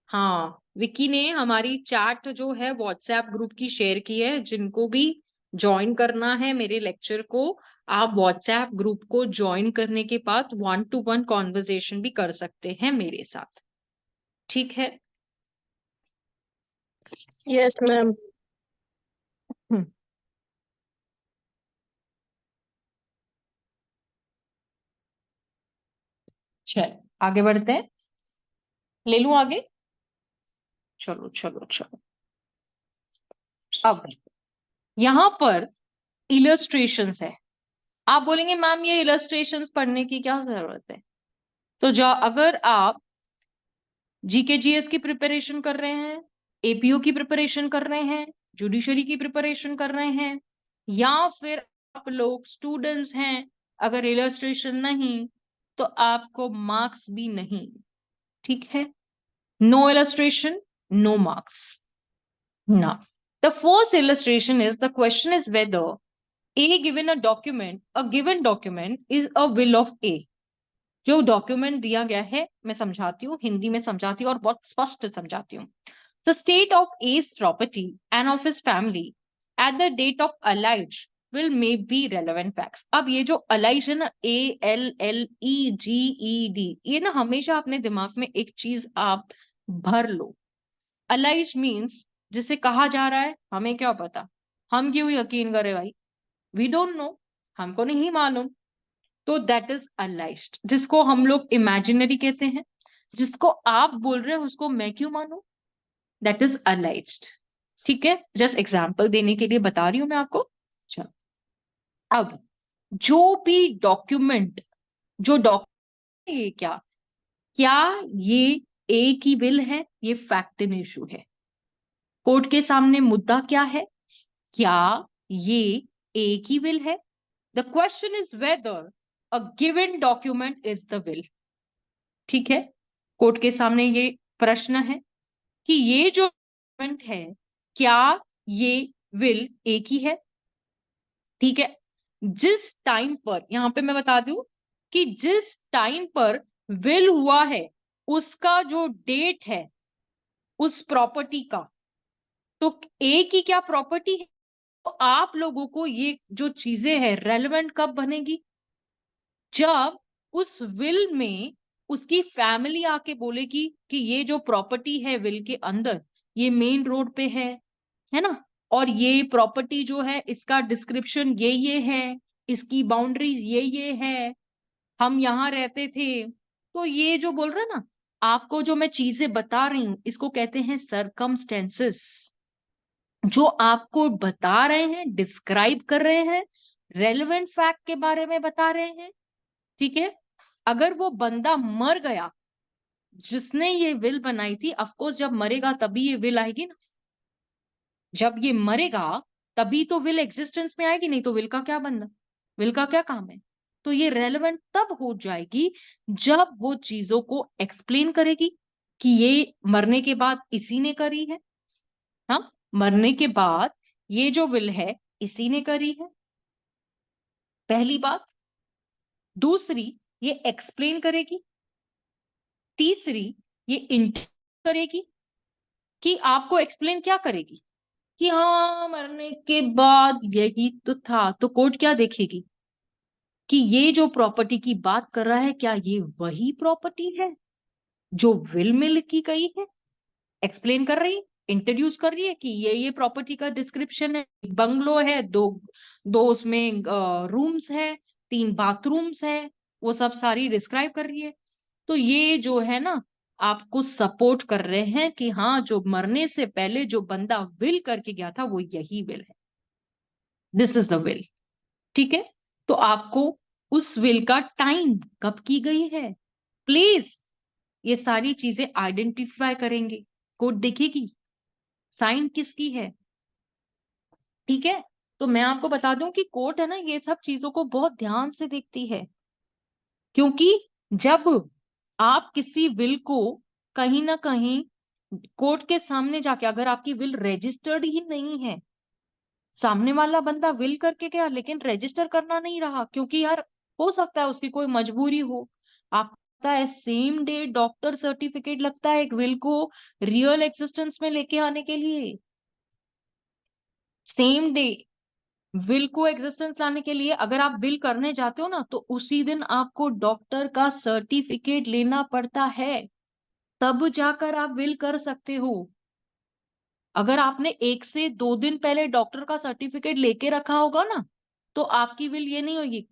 हाँ, विक्की ने हमारी चैट जो है व्हाट्सएप ग्रुप की शेयर की है, जिनको भी ज्वाइन करना है मेरे लेक्चर को, आप व्हाट्सएप ग्रुप को ज्वाइन करने के बाद 1-to-1 कॉन्वर्जेशन भी कर सकते हैं मेरे साथ, ठीक है? Yes, ma'am. चल आगे बढ़ते हैं, ले लूं आगे, चलो चलो चलो। अब यहां पर इलस्ट्रेशंस है। आप बोलेंगे मैम ये इलस्ट्रेशंस पढ़ने की क्या जरूरत है? तो अगर आप जीके जीएस की प्रिपरेशन कर रहे हैं, एपीओ की प्रिपरेशन कर रहे हैं, जुडिशरी की प्रिपरेशन कर रहे हैं, या फिर आप लोग स्टूडेंट्स हैं, अगर इलस्ट्रेशन नहीं तो आपको मार्क्स भी नहीं, ठीक है? No illustration, no marks. Now, the first illustration is the question is whether A given a given document is a will of A. जो डॉक्यूमेंट दिया गया है मैं समझाती हूँ, हिंदी में समझाती हूँ और बहुत स्पष्ट समझाती हूँ। The state of A's property and of his family at the date of alleged will may be relevant facts. अब ये जो alleged है ना, ALLEGED, ये ना हमेशा अपने दिमाग में एक चीज आप भर लो। alleged means जिसे कहा जा रहा है, हमें क्या पता, हम क्यों यकीन करें भाई, वी डोंट नो, हमको नहीं मालूम, तो दैट इज अलाइज्ड, जिसको हम लोग इमेजिनरी कहते हैं, जिसको आप बोल रहे हो उसको मैं क्यों मानूं, दैट इज अलाइज्ड, ठीक है? जस्ट एग्जांपल देने के लिए बता रही हूं मैं आपको। चलो, अब जो भी डॉक्यूमेंट, जो डॉक्यूमेंट, ये क्या ये ए की विल है? ये फैक्ट इन इशू है। कोर्ट के सामने मुद्दा क्या है? क्या ये ए की विल है? The question is whether a given document is the will, ठीक है? कोर्ट के सामने ये प्रश्न है कि ये जो डॉक्यूमेंट है, क्या ये विल ए की है, ठीक है? जिस टाइम पर, यहां पे मैं बता दूं कि जिस टाइम पर विल हुआ है उसका जो डेट है उस प्रॉपर्टी का, तो ए की क्या प्रॉपर्टी है? तो आप लोगों को ये जो चीजें हैं रेलेवेंट कब बनेगी? जब उस विल में उसकी फैमिली आके बोलेगी कि ये जो प्रॉपर्टी है विल के अंदर, ये मेन रोड पे है ना, और ये प्रॉपर्टी जो है इसका डिस्क्रिप्शन ये है, इसकी बाउंड्रीज ये है, हम यहाँ रहते थे। तो ये जो बोल रहे हैं ना, आपको जो मैं चीजें बता रही हूं इसको कहते हैं सरकमस्टेंसेस, जो आपको बता रहे हैं, डिस्क्राइब कर रहे हैं, रेलेवेंट फैक्ट के बारे में बता रहे हैं, ठीक है? अगर वो बंदा मर गया जिसने ये विल बनाई थी, ऑफकोर्स जब मरेगा तभी ये विल आएगी ना, जब ये मरेगा तभी तो विल एग्जिस्टेंस में आएगी, नहीं तो विल का क्या बनना, विल का क्या काम है? तो ये रेलेवेंट तब हो जाएगी जब वो चीजों को एक्सप्लेन करेगी कि ये मरने के बाद इसी ने करी है, हाँ, मरने के बाद ये जो विल है इसी ने करी है, पहली बात। दूसरी, ये एक्सप्लेन करेगी। तीसरी, ये इंटेंड करेगी कि आपको एक्सप्लेन क्या करेगी कि हाँ मरने के बाद यही तो था, तो कोर्ट क्या देखेगी कि ये जो प्रॉपर्टी की बात कर रहा है क्या ये वही प्रॉपर्टी है जो विल में लिखी गई है? एक्सप्लेन कर रही है, इंट्रोड्यूस कर रही है कि ये प्रॉपर्टी का डिस्क्रिप्शन है, एक बंगलो है, दो दो उसमें रूम्स है, 3 बाथरूम्स है, वो सब सारी डिस्क्राइब कर रही है। तो ये जो है ना, आपको सपोर्ट कर रहे हैं कि हाँ जो मरने से पहले जो बंदा विल करके गया था वो यही विल है, दिस इज द विल, ठीक है? तो आपको उस विल का टाइम कब की गई है, प्लेस, ये सारी चीजें आइडेंटिफाई करेंगे, कोर्ट देखेगी साइन किसकी है, ठीक है? तो मैं आपको बता दूं कि कोर्ट है ना ये सब चीजों को बहुत ध्यान से देखती है, क्योंकि जब आप किसी विल को कहीं ना कहीं कोर्ट के सामने जाके, अगर आपकी विल रजिस्टर्ड ही नहीं है, सामने वाला बंदा विल करके गया लेकिन रजिस्टर करना नहीं रहा, क्योंकि यार हो सकता है उसकी कोई मजबूरी हो, आपको पता है सेम डे डॉक्टर सर्टिफिकेट लगता है एक विल को रियल एग्जिस्टेंस में लेके आने के लिए, सेम डे, विल को एग्जिस्टेंस लाने के लिए अगर आप विल करने जाते हो ना, तो उसी दिन आपको डॉक्टर का सर्टिफिकेट लेना पड़ता है, तब जाकर आप विल कर सकते हो। अगर आपने 1 से 2 दिन पहले डॉक्टर का सर्टिफिकेट लेके रखा होगा ना, तो आपकी विल ये नहीं होगी।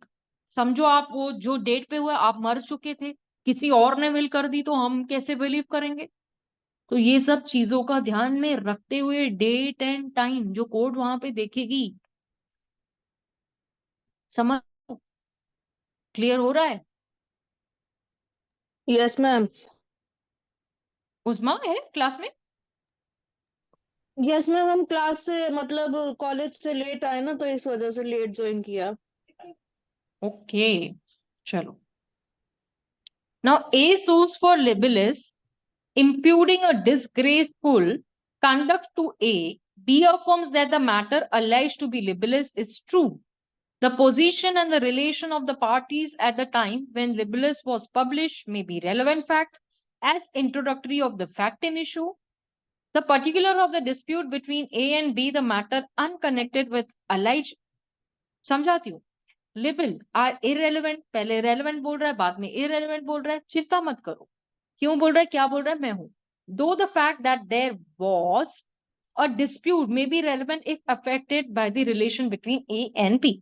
समझो आप वो जो डेट पे हुआ आप मर चुके थे, किसी और ने विल कर दी, तो हम कैसे बिलीव करेंगे? तो ये सब चीजों का ध्यान में रखते हुए डेट एंड टाइम जो कोर्ट वहां पे देखेगी, समझ, क्लियर हो रहा है? Yes ma'am. उस्मा है क्लास में? यस मैम, हम क्लास से मतलब कॉलेज से लेट आए ना, तो इस वजह से लेट ज्वाइन किया। ओके, चलो। Now a source for libellus imputing a disgraceful conduct to A, B affirms that the matter alleged to be libellous is true. The position and the relation of the parties at the time when libellus was published may be relevant fact as introductory of the fact in issue. The particular of the dispute between A and B, the matter unconnected with alleged, समझाती हूँ, label are irrelevant, पहले relevant बोल रहा है, बाद में irrelevant बोल रहा है, चिंता मत करो। क्यों बोल रहा है, क्या बोल रहा है, मैं हूं। Though the fact that there was a dispute may be relevant if affected by the relation between A and B.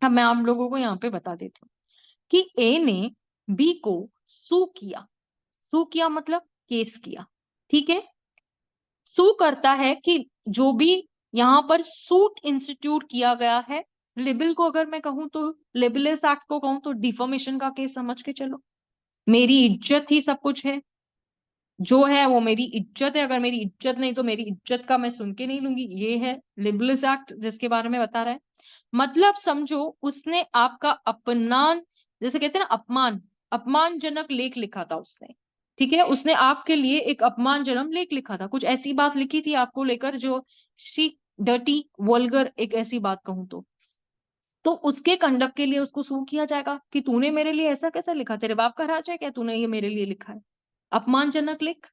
अब मैं आप लोगों को यहाँ पे बता देती हूँ कि ए ने बी को सू किया। सू किया मतलब केस किया, ठीक है। सू करता है कि जो भी यहाँ पर सूट इंस्टीट्यूट किया गया है, लिबिल को अगर मैं कहूं तो, लिबिलस एक्ट को कहूं तो डिफॉर्मेशन का केस समझ के चलो। मेरी इज्जत ही सब कुछ है, जो है वो मेरी इज्जत है, अगर मेरी इज्जत नहीं तो मेरी इज्जत का मैं सुन के नहीं लूंगी, ये है लिबरल्स एक्ट जिसके बारे में बता रहा है। मतलब समझो उसने आपका अपमान, जैसे कहते हैं ना अपमान, अपमानजनक लेख लिखा था उसने, ठीक है, उसने आपके लिए एक अपमानजनक लेख लिखा था, कुछ ऐसी बात लिखी थी आपको लेकर जो शी डर्टी वल्गर, एक ऐसी बात कहूं तो उसके कंडक्ट के लिए उसको सू किया जाएगा कि तूने मेरे लिए ऐसा कैसा लिखा, तेरे बाप का राज है क्या, तूने ये मेरे लिए लिखा है अपमानजनक लेख।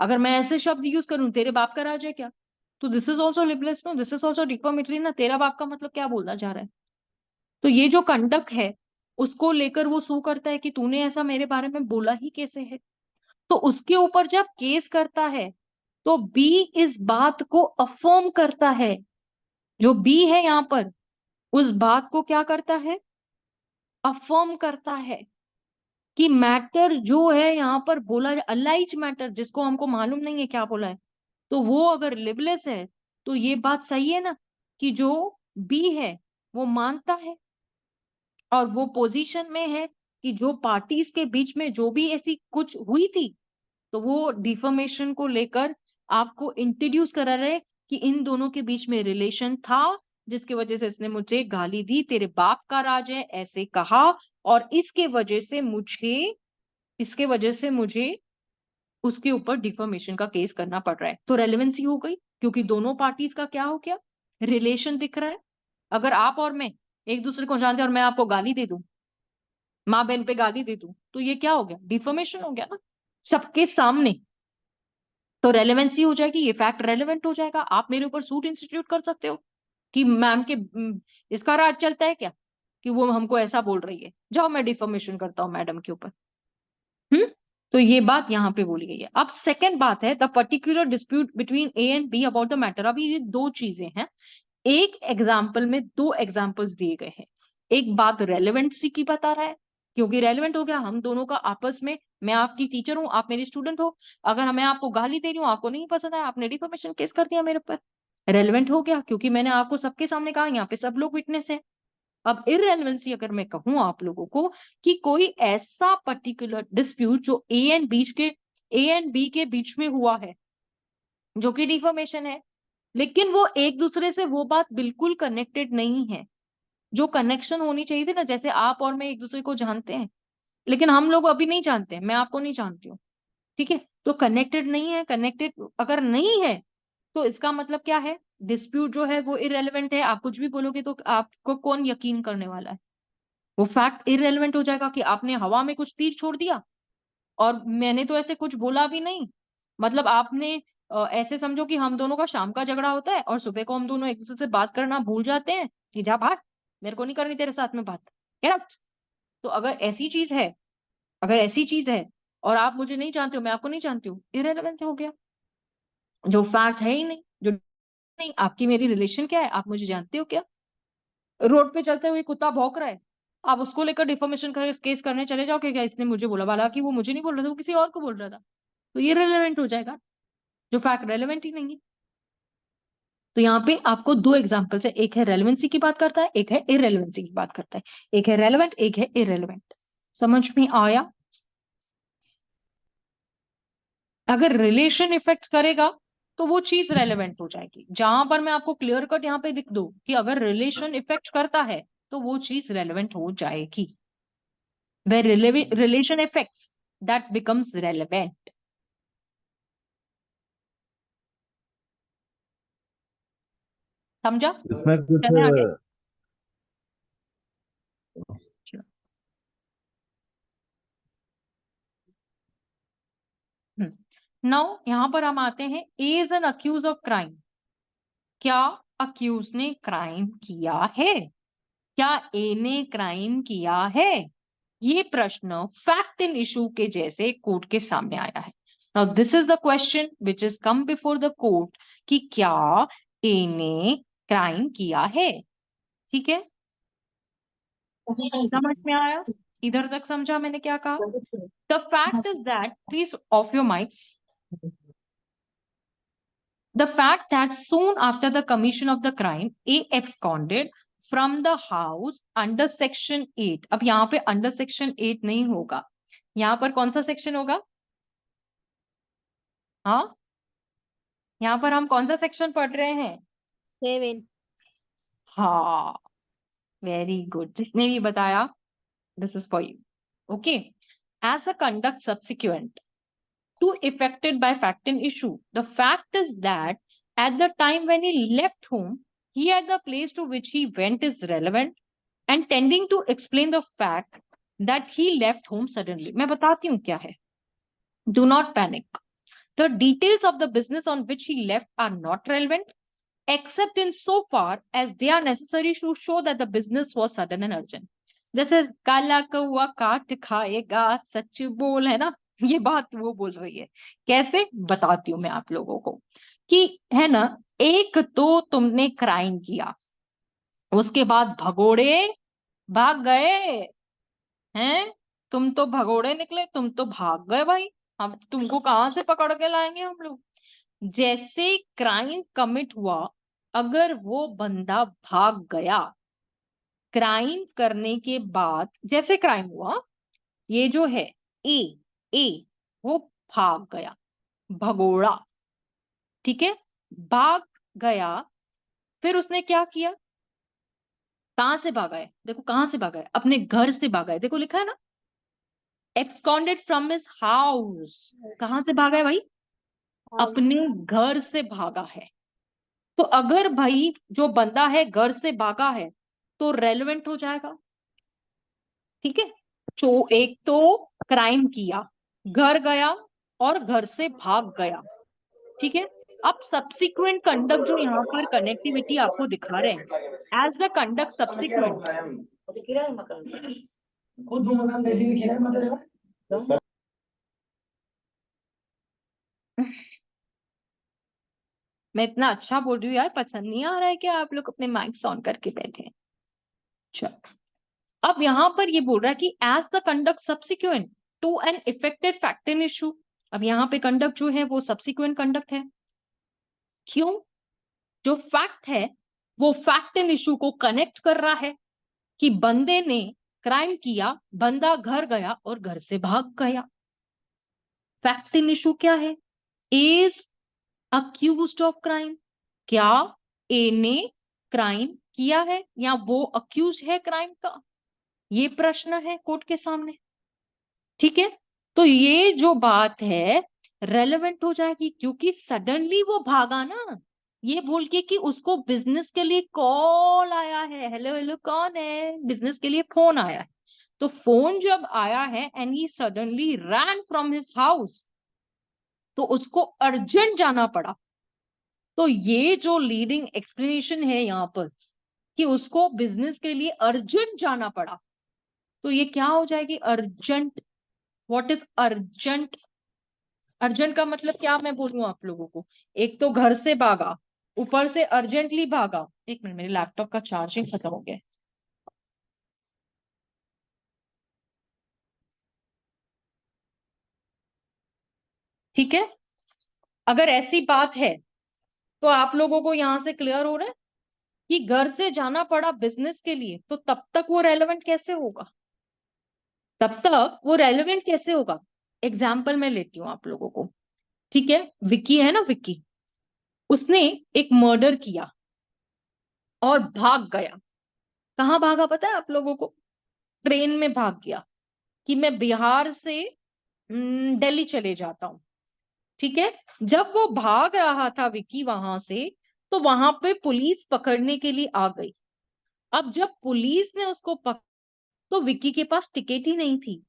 अगर मैं ऐसे शब्द यूज करूं, तेरे बाप का राज है क्या, तो this is also liberals, no this is also defamatory ना, तेरा बाप का मतलब क्या बोलना जा रहा है। तो ये जो कंडक्ट है उसको लेकर वो सू करता है कि तूने ऐसा मेरे बारे में बोला ही कैसे है। तो उसके ऊपर जब केस करता है तो बी इस बात को अफर्म करता है, जो बी है यहाँ पर उस बात को क्या करता है, अफर्म करता है कि मैटर जो है यहाँ पर बोला अलाइज मैटर, जिसको हमको मालूम नहीं है क्या बोला है, तो वो अगर लिबलेस है तो ये बात सही है ना कि जो बी है वो मानता है और वो पोजीशन में है कि जो पार्टीज के बीच में जो भी ऐसी कुछ हुई थी, तो वो डिफॉर्मेशन को लेकर आपको इंट्रोड्यूस करा रहे कि इन दोनों के बीच में रिलेशन था, जिसकी वजह से इसने मुझे गाली दी, तेरे बाप का राज है ऐसे कहा, और इसके वजह से मुझे उसके ऊपर डिफॉर्मेशन का केस करना पड़ रहा है। तो रेलेवेंसी हो गई क्योंकि दोनों पार्टीज का क्या हो गया, रिलेशन दिख रहा है। अगर आप और मैं एक दूसरे को जानते हैं और मैं आपको गाली दे दूं, माँ बहन पे गाली दे दूं, तो ये क्या हो गया, डिफॉर्मेशन हो गया ना सबके सामने। तो रेलेवेंसी हो जाएगी, ये फैक्ट रेलेवेंट हो जाएगा, आप मेरे ऊपर सूट इंस्टीट्यूट कर सकते हो कि मैम के इसका राज चलता है क्या कि वो हमको ऐसा बोल रही है, जाओ मैं डिफॉर्मेशन करता हूँ मैडम के ऊपर। तो ये बात यहाँ पे बोली गई है। अब सेकंड बात है the particular dispute between A and be about the matter. अभी ये दो चीजें हैं, एक एग्जाम्पल में दो एग्जाम्पल्स दिए गए हैं। एक बात रेलेवेंसी की बता रहा है क्योंकि रेलेवेंट हो गया हम दोनों का आपस में, मैं आपकी टीचर हूं आप मेरी स्टूडेंट हो, अगर मैं आपको गाली दे रही हूँ आपको नहीं पसंद आया, आपने डिफॉर्मेशन केस कर दिया मेरे ऊपर, रेलेवेंट हो गया क्योंकि मैंने आपको सबके सामने कहा, यहाँ पे सब लोग विटनेस है। अब इररेलेवेंसी अगर मैं कहूं आप लोगों को कि कोई ऐसा पर्टिकुलर डिस्प्यूट जो ए एंड बी के बीच में हुआ है जो कि डिफॉर्मेशन है, लेकिन वो एक दूसरे से वो बात बिल्कुल कनेक्टेड नहीं है जो कनेक्शन होनी चाहिए थी ना, जैसे आप और मैं एक दूसरे को जानते हैं लेकिन हम लोग अभी नहीं जानते हैं, मैं आपको नहीं जानती हूँ, ठीक है, तो कनेक्टेड नहीं है। कनेक्टेड अगर नहीं है तो इसका मतलब क्या है, डिस्प्यूट जो है वो इररेलेवेंट है। आप कुछ भी बोलोगे तो आपको कौन यकीन करने वाला है, वो फैक्ट इररेलेवेंट हो जाएगा कि आपने हवा में कुछ तीर छोड़ दिया और मैंने तो ऐसे कुछ बोला भी नहीं, मतलब आपने ऐसे समझो कि हम दोनों का शाम का झगड़ा होता है और सुबह को हम दोनों एक दूसरे से बात करना भूल जाते हैं कि जा भाग, मेरे को नहीं करनी तेरे साथ में बात, get out। तो अगर ऐसी चीज है, अगर ऐसी चीज है और आप मुझे नहीं जानते हो, मैं आपको नहीं जानती हूँ, इररिलेवेंट हो गया। जो फैक्ट है ही नहीं, जो नहीं, आपकी मेरी रिलेशन क्या है, आप मुझे जानते हो क्या? रोड पे चलते हुए कुत्ता भौंक रहा है, आप उसको लेकर डिफॉर्मेशन केस करने चले जाओ कि क्या इसने मुझे बोला, वाला कि वो मुझे नहीं बोल रहा था, वो किसी और को बोल रहा था, तो ये रेलेवेंट हो जाएगा, जो फैक्ट रेलेवेंट ही नहीं है। तो यहाँ पे आपको दो एग्जांपल्स है, एक है रेलेवेंसी की बात करता है, एक है इररेलेवेंसी की बात करता है, एक है रेलेवेंट, एक है इररेलेवेंट। समझ में आया? अगर रिलेशन इफेक्ट करेगा तो वो चीज रेलेवेंट हो जाएगी। जहां पर मैं आपको क्लियर कट यहाँ पे लिख दूं कि अगर रिलेशन इफेक्ट करता है तो वो चीज रेलेवेंट हो जाएगी। where relation affects, that becomes relevant। समझा? इसमें कुछ चलें आगे। नाउ यहाँ पर हम आते हैं, A is an accused of crime. क्या अक्यूज ने क्राइम किया है? क्या ए ने क्राइम किया है? ये प्रश्न फैक्ट इन इशू के जैसे कोर्ट के सामने आया है। Now this is the question which is come before the court कि क्या ए ने क्राइम किया है। ठीक है, समझ में आया? इधर तक समझा मैंने क्या कहा? The fact is that, please of your mics. The fact that soon after the commission of the crime, A absconded from the house under section 8। अब यहाँ पे अंडर सेक्शन 8 नहीं होगा, यहाँ पर कौन सा सेक्शन होगा? हाँ, यहाँ पर हम कौन सा सेक्शन पढ़ रहे हैं? 7। हाँ, वेरी गुड, जिसने भी बताया, this is for you. Okay, as a conduct subsequent to affected by fact in issue, the fact is that at the time when he left home, he at the place to which he went is relevant and tending to explain the fact that he left home suddenly। मैं बताती हूँ क्या है। Do not panic, the details of the business on which he left are not relevant except in so far as they are necessary to show that the business was sudden and urgent। जैसे काला कौवा काट खाएगा सच बोल, है ना, ये बात वो बोल रही है। कैसे, बताती हूँ मैं आप लोगों को कि, है ना, एक तो तुमने क्राइम किया, उसके बाद भगोड़े भाग गए हैं, तुम तो भगोड़े निकले, तुम तो भाग गए भाई, हम तुमको कहाँ से पकड़ के लाएंगे हम लोग। जैसे क्राइम कमिट हुआ, अगर वो बंदा भाग गया, क्राइम करने के बाद जैसे क्राइम हुआ, ये जो है ए, ए वो भाग गया, भगोड़ा, ठीक है, भाग गया, फिर उसने क्या किया, कहां से भागा है, देखो कहां से भागा है, अपने घर से भागा है, देखो लिखा है ना, एब्सकॉन्डेड फ्रॉम हिज हाउस। कहां से भागा है भाई? अपने घर से भागा है। तो अगर भाई जो बंदा है घर से भागा है तो रेलेवेंट हो जाएगा। ठीक है, जो एक तो क्राइम किया, घर गया और घर से भाग गया, ठीक है। अब सब्सिक्वेंट कंडक्ट जो यहाँ पर कनेक्टिविटी आपको दिखा रहे हैं, एज द कंडक्ट सब्सिक्वेंट, मैं इतना अच्छा बोल रही हूँ यार, पसंद नहीं आ रहा है क्या आप लोग अपने माइक्स ऑन करके बैठे हैं? चलो, अब यहां पर ये बोल रहा है कि as the conduct subsequent to an effected fact in issue. अब यहाँ पे कंडक्ट जो है वो सब्सिक्वेंट कंडक्ट है। क्यों? जो फैक्ट है वो फैक्ट इन इशू को कनेक्ट कर रहा है कि बंदे ने क्राइम किया, बंदा घर गया और घर से भाग गया। फैक्ट इन इशू क्या है? Is accused of crime. क्या ए ने क्राइम किया है या वो अक्यूज है क्राइम का? ये प्रश्न है कोर्ट के सामने। ठीक है, तो ये जो बात है रेलेवेंट हो जाएगी, क्योंकि सडनली वो भागा ना, ये बोल के कि उसको बिजनेस के लिए कॉल आया है, हेलो हेलो कौन है, बिजनेस के लिए फोन आया है। तो फोन जब आया है and he suddenly ran from his house, तो उसको अर्जेंट जाना पड़ा। तो ये जो लीडिंग एक्सप्लेनेशन है यहाँ पर कि उसको बिजनेस के लिए अर्जेंट जाना पड़ा, तो ये क्या हो जाएगी? Urgent. What is urgent? Urgent का मतलब क्या मैं बोलूं आप लोगों को? एक तो घर से भागा, ऊपर से अर्जेंटली भागा। एक मिनट, मेरे लैपटॉप का चार्जिंग खत्म हो गया। ठीक है, अगर ऐसी बात है तो आप लोगों को यहां से क्लियर हो रहा है कि घर से जाना पड़ा बिजनेस के लिए, तो तब तक वो रेलेवेंट कैसे होगा? तब तक वो रेलेवेंट कैसे होगा? एग्जाम्पल मैं लेती हूँ आप लोगों को। ठीक है, विक्की है ना, विक्की, उसने एक मर्डर किया और भाग गया। कहाँ भागा पता है आप लोगों को? ट्रेन में भाग गया कि मैं बिहार से दिल्ली चले जाता हूँ। ठीक है, जब वो भाग रहा था विक्की वहां से, तो वहां पे पुलिस पकड़ने के लिए आ गई। अब जब पुलिस ने उसको तो विक्की के पास टिकट ही नहीं थी,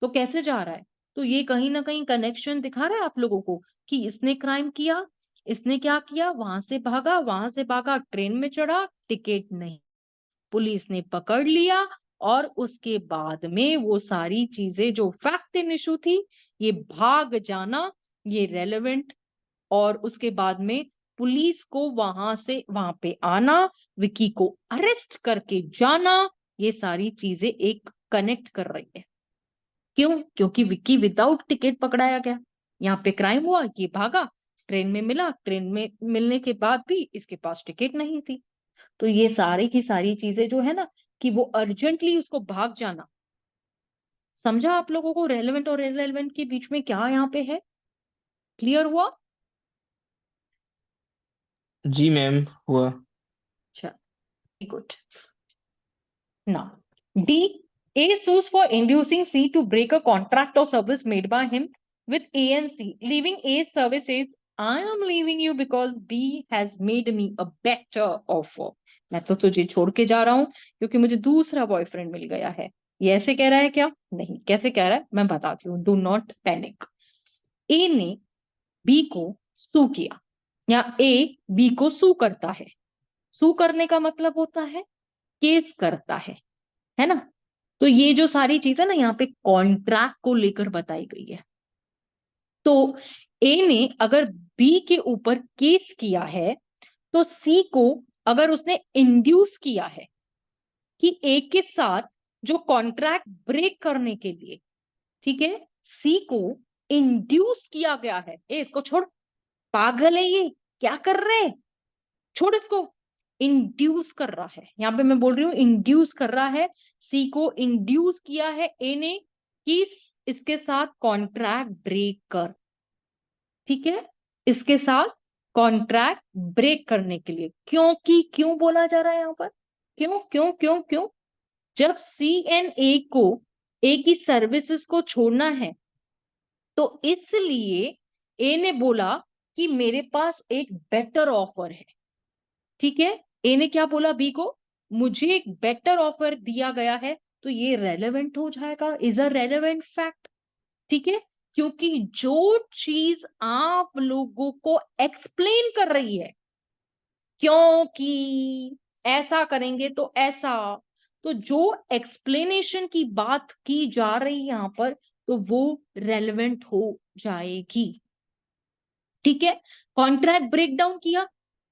तो कैसे जा रहा है? तो ये कहीं ना कहीं कनेक्शन दिखा रहा है आप लोगों को कि इसने क्राइम किया, इसने क्या किया, वहां से भागा, वहां से भागा, ट्रेन में चढ़ा, टिकट नहीं, पुलिस ने पकड़ लिया, और उसके बाद में वो सारी चीजें जो फैक्ट इन इशू थी, ये भाग जाना, ये रेलेवेंट, और उसके बाद में पुलिस को वहां से वहां पे आना, विकी को अरेस्ट करके जाना, ये सारी चीजें एक कनेक्ट कर रही है। क्यों? क्योंकि विक्की विदाउट टिकट पकड़ाया गया, यहाँ पे क्राइम हुआ, ये भागा, ट्रेन में मिला, ट्रेन में मिलने के बाद भी इसके पास टिकट नहीं थी। तो ये सारी की सारी चीजें जो है ना, कि वो अर्जेंटली उसको भाग जाना। समझा आप लोगों को रेलेवेंट और इररेलेवेंट के बीच में क्या यहाँ पे है? क्लियर हुआ? जी मैम, हुआ। अच्छा, good. Now, D. A sues for inducing C to break a contract or service made by him with A and C. Leaving A's service says, I am leaving you because B has made me a better offer. मैं तो तुझे छोड़ के जा रहा हूं क्योंकि मुझे दूसरा बॉयफ्रेंड मिल गया है। ये ऐसे कह रहा है क्या? नहीं, कैसे कह रहा है मैं बताती हूँ, डू नॉट पैनिक। ए ने बी को सू किया, या ए बी को सू करता है। सू करने का मतलब होता है केस करता है ना? तो ये जो सारी चीज है ना, यहाँ पे कॉन्ट्रैक्ट को लेकर बताई गई है। तो ए ने अगर बी के ऊपर केस किया है, तो सी को अगर उसने इंड्यूस किया है कि ए के साथ जो कॉन्ट्रैक्ट ब्रेक करने के लिए, ठीक है, सी को इंड्यूस किया गया है। ए इसको छोड़, पागल है ये, क्या कर रहे हैं, छोड़ इसको। इंड्यूस कर रहा है, यहां पे मैं बोल रही हूं इंड्यूस कर रहा है, सी को इंड्यूस किया है ए ने कि इसके साथ कॉन्ट्रैक्ट ब्रेक कर। ठीक है, इसके साथ कॉन्ट्रैक्ट ब्रेक करने के लिए। क्योंकि क्यों बोला जा रहा है यहां पर? क्यों क्यों क्यों क्यों? जब सी एंड ए को ए की सर्विसेज को छोड़ना है, तो इसलिए ए ने बोला कि मेरे पास एक बेटर ऑफर है। ठीक है, ए ने क्या बोला बी को? मुझे एक बेटर ऑफर दिया गया है। तो ये रेलेवेंट हो जाएगा, इज अ रेलेवेंट फैक्ट। ठीक है, क्योंकि जो चीज आप लोगों को एक्सप्लेन कर रही है, क्योंकि ऐसा करेंगे तो ऐसा, तो जो एक्सप्लेनेशन की बात की जा रही है यहां पर, तो वो रेलेवेंट हो जाएगी। ठीक है, कॉन्ट्रैक्ट ब्रेकडाउन किया,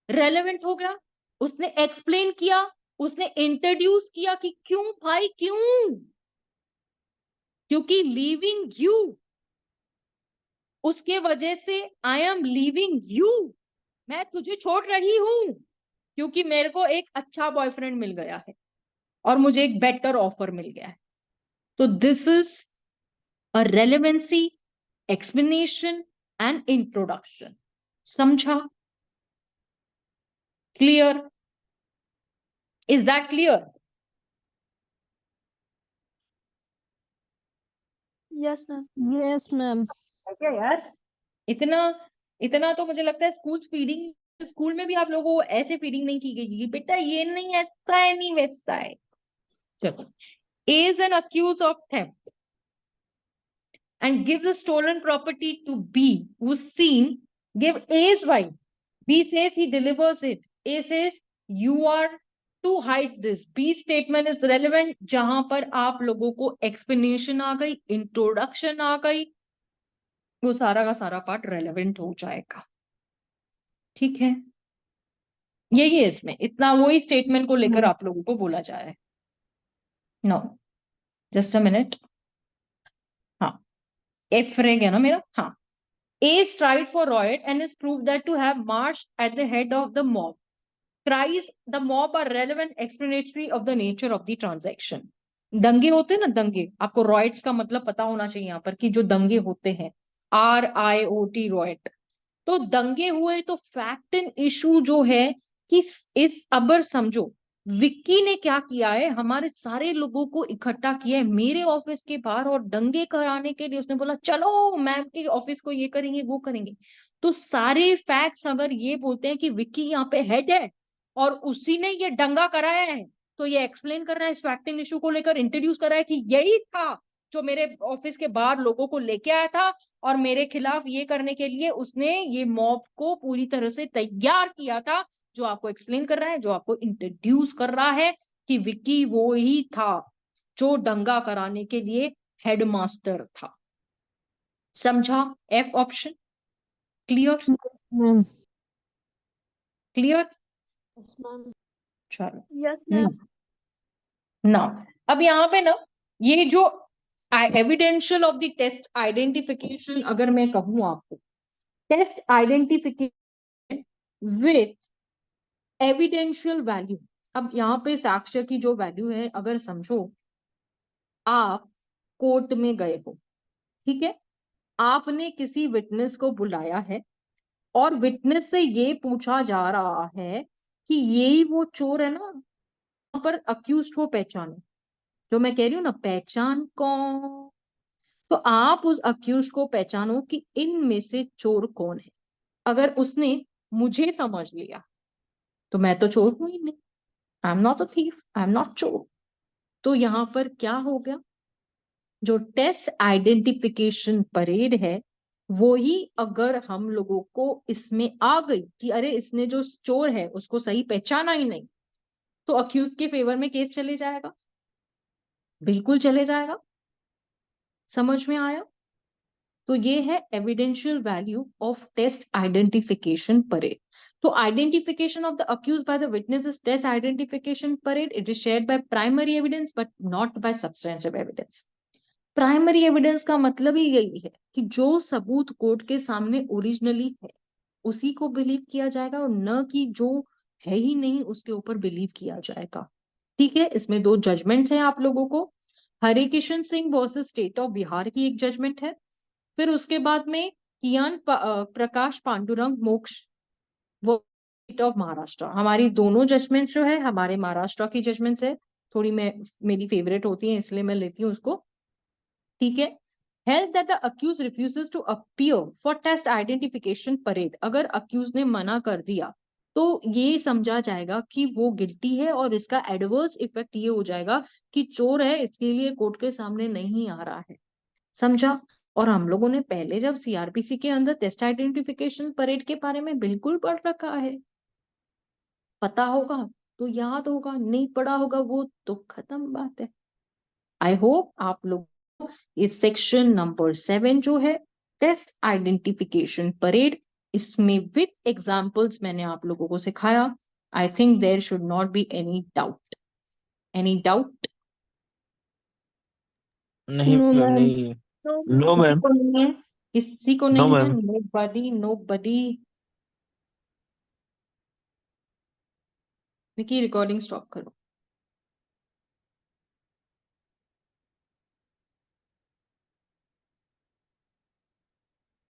रेलेवेंट हो गया। उसने एक्सप्लेन किया, उसने इंट्रोड्यूस किया कि क्यों भाई, क्यों? क्योंकि लीविंग यू, उसके वजह से आई एम लीविंग यू, मैं तुझे छोड़ रही हूं क्योंकि मेरे को एक अच्छा बॉयफ्रेंड मिल गया है और मुझे एक बेटर ऑफर मिल गया है। तो this is a relevancy, explanation and introduction. समझा? Clear? Is that clear? Yes, ma'am. Yes ma'am. क्या यार, इतना इतना तो मुझे लगता है स्कूल फीडिंग, स्कूल में भी आप लोगों को ऐसे फीडिंग नहीं की गई कि बेटा ये नहीं ऐसा है, नहीं वैसा है। चलो, is an accused of theft and give the stolen property to B, who's seen, give A's wife. B says he delivers it. A says you are to hide this. B statement is relevant जहां पर आप लोगों को explanation आ गई, introduction आ गई, वो सारा का सारा पार्ट relevant हो जाएगा. ठीक है, यही है इसमें, इतना वही स्टेटमेंट को लेकर आप लोगों को बोला जा रहा है. No, just a minute. हाँ, एफ रह गया ना मेरा. हाँ, A strides for riot and is proved that to have marched at the head of the mob. Cries the mob are relevant explanatory of the nature of the transaction. दंगे होते हैं ना, दंगे, आपको रॉयट्स का मतलब पता होना चाहिए यहाँ पर कि जो दंगे होते हैं, RIOT रॉयट. तो दंगे हुए तो फैक्ट एंड इशू जो है कि इस अबर समझो विक्की ने क्या किया है, हमारे सारे लोगों को इकट्ठा किया है मेरे ऑफिस के बाहर और दंगे कराने के लिए. उसने बोला चलो मैम के ऑफिस को ये करेंगे वो करेंगे. तो सारे फैक्ट्स अगर ये बोलते हैं कि विक्की यहाँ पे हेड है और उसी ने ये दंगा कराया है, तो ये एक्सप्लेन कर रहा है इस फैक्ट एंड इशू को लेकर, इंट्रोड्यूस कर रहा है कि यही था जो मेरे ऑफिस के बाहर लोगों को लेके आया था और मेरे खिलाफ ये करने के लिए उसने ये मॉब को पूरी तरह से तैयार किया था. जो आपको एक्सप्लेन कर रहा है, जो आपको इंट्रोड्यूस कर रहा है कि विक्की वो ही था जो दंगा कराने के लिए हेडमास्टर था. समझा? F option clear? Clear? Yes, ma'am. चलो. Yes, ma'am. ना अब यहाँ पे ना ये जो evidential of the test identification, अगर मैं कहूँ आपको test identification with evidential value. अब यहाँ पे साक्ष्य की जो वैल्यू है, अगर समझो आप कोर्ट में गए हो, ठीक है, आपने किसी विटनेस को बुलाया है और विटनेस से ये पूछा जा रहा है कि यही वो चोर है ना, वहां पर अक्यूज्ड को पहचानो. जो मैं कह रही हूँ ना, पहचान कौन, तो आप उस अक्यूज को पहचानो कि इनमें से चोर कौन है. अगर उसने मुझे समझ लिया तो मैं तो चोर हूं ही नहीं, I am not a thief, I am not चोर. तो यहां पर क्या हो गया, जो टेस्ट आइडेंटिफिकेशन परेड है वो ही अगर हम लोगों को इसमें आ गई कि अरे इसने जो चोर है उसको सही पहचाना ही नहीं, तो अक्यूज के फेवर में केस चले जाएगा, बिल्कुल चले जाएगा. समझ में आया? तो ये है evidential value of test identification parade. तो identification of the accused by the witness is test identification parade. It is shared by primary evidence but not by substantial evidence. Primary evidence का मतलब ही यही है कि जो सबूत कोर्ट के सामने ओरिजिनली है उसी को बिलीव किया जाएगा और न कि जो है ही नहीं उसके ऊपर बिलीव किया जाएगा. ठीक है, इसमें दो जजमेंट्स हैं आप लोगों को. Hare Kishan Singh versus state of Bihar की एक जजमेंट है, फिर उसके बाद में कियान प्रकाश पांडुरंग मोक्ष वो स्टेट ऑफ महाराष्ट्र. हमारी दोनों जजमेंट्स जो है हमारे महाराष्ट्र की जजमेंट्स है, थोड़ी मेरी फेवरेट होती है इसलिए मैं लेती हूँ उसको. ठीक है, held that the accused refuses to appear for test identification parade. अगर accused ने मना कर दिया तो ये समझा जाएगा कि वो गिल्टी है और इसका एडवर्स इफेक्ट ये हो जाएगा कि चोर है, इसके लिए कोर्ट के सामने नहीं आ रहा है. समझा? और हम लोगों ने पहले जब सीआरपीसी के अंदर टेस्ट आइडेंटिफिकेशन परेड के बारे में बिल्कुल पढ़ रखा है, पता होगा तो याद होगा, नहीं पढ़ा होगा वो तो खत्म बात है. आई होप आप लोग इस सेक्शन नंबर 7 जो है टेस्ट आइडेंटिफिकेशन परेड, इसमें विथ एग्जांपल्स मैंने आप लोगों को सिखाया. I think there should not be any doubt. Any doubt? नहीं नो मैम, मैम. नहीं है। नो किसी मैम. को नहीं है? किसी को नो नहीं है? Ma'am. Nobody, nobody. Vicky recording stop करो.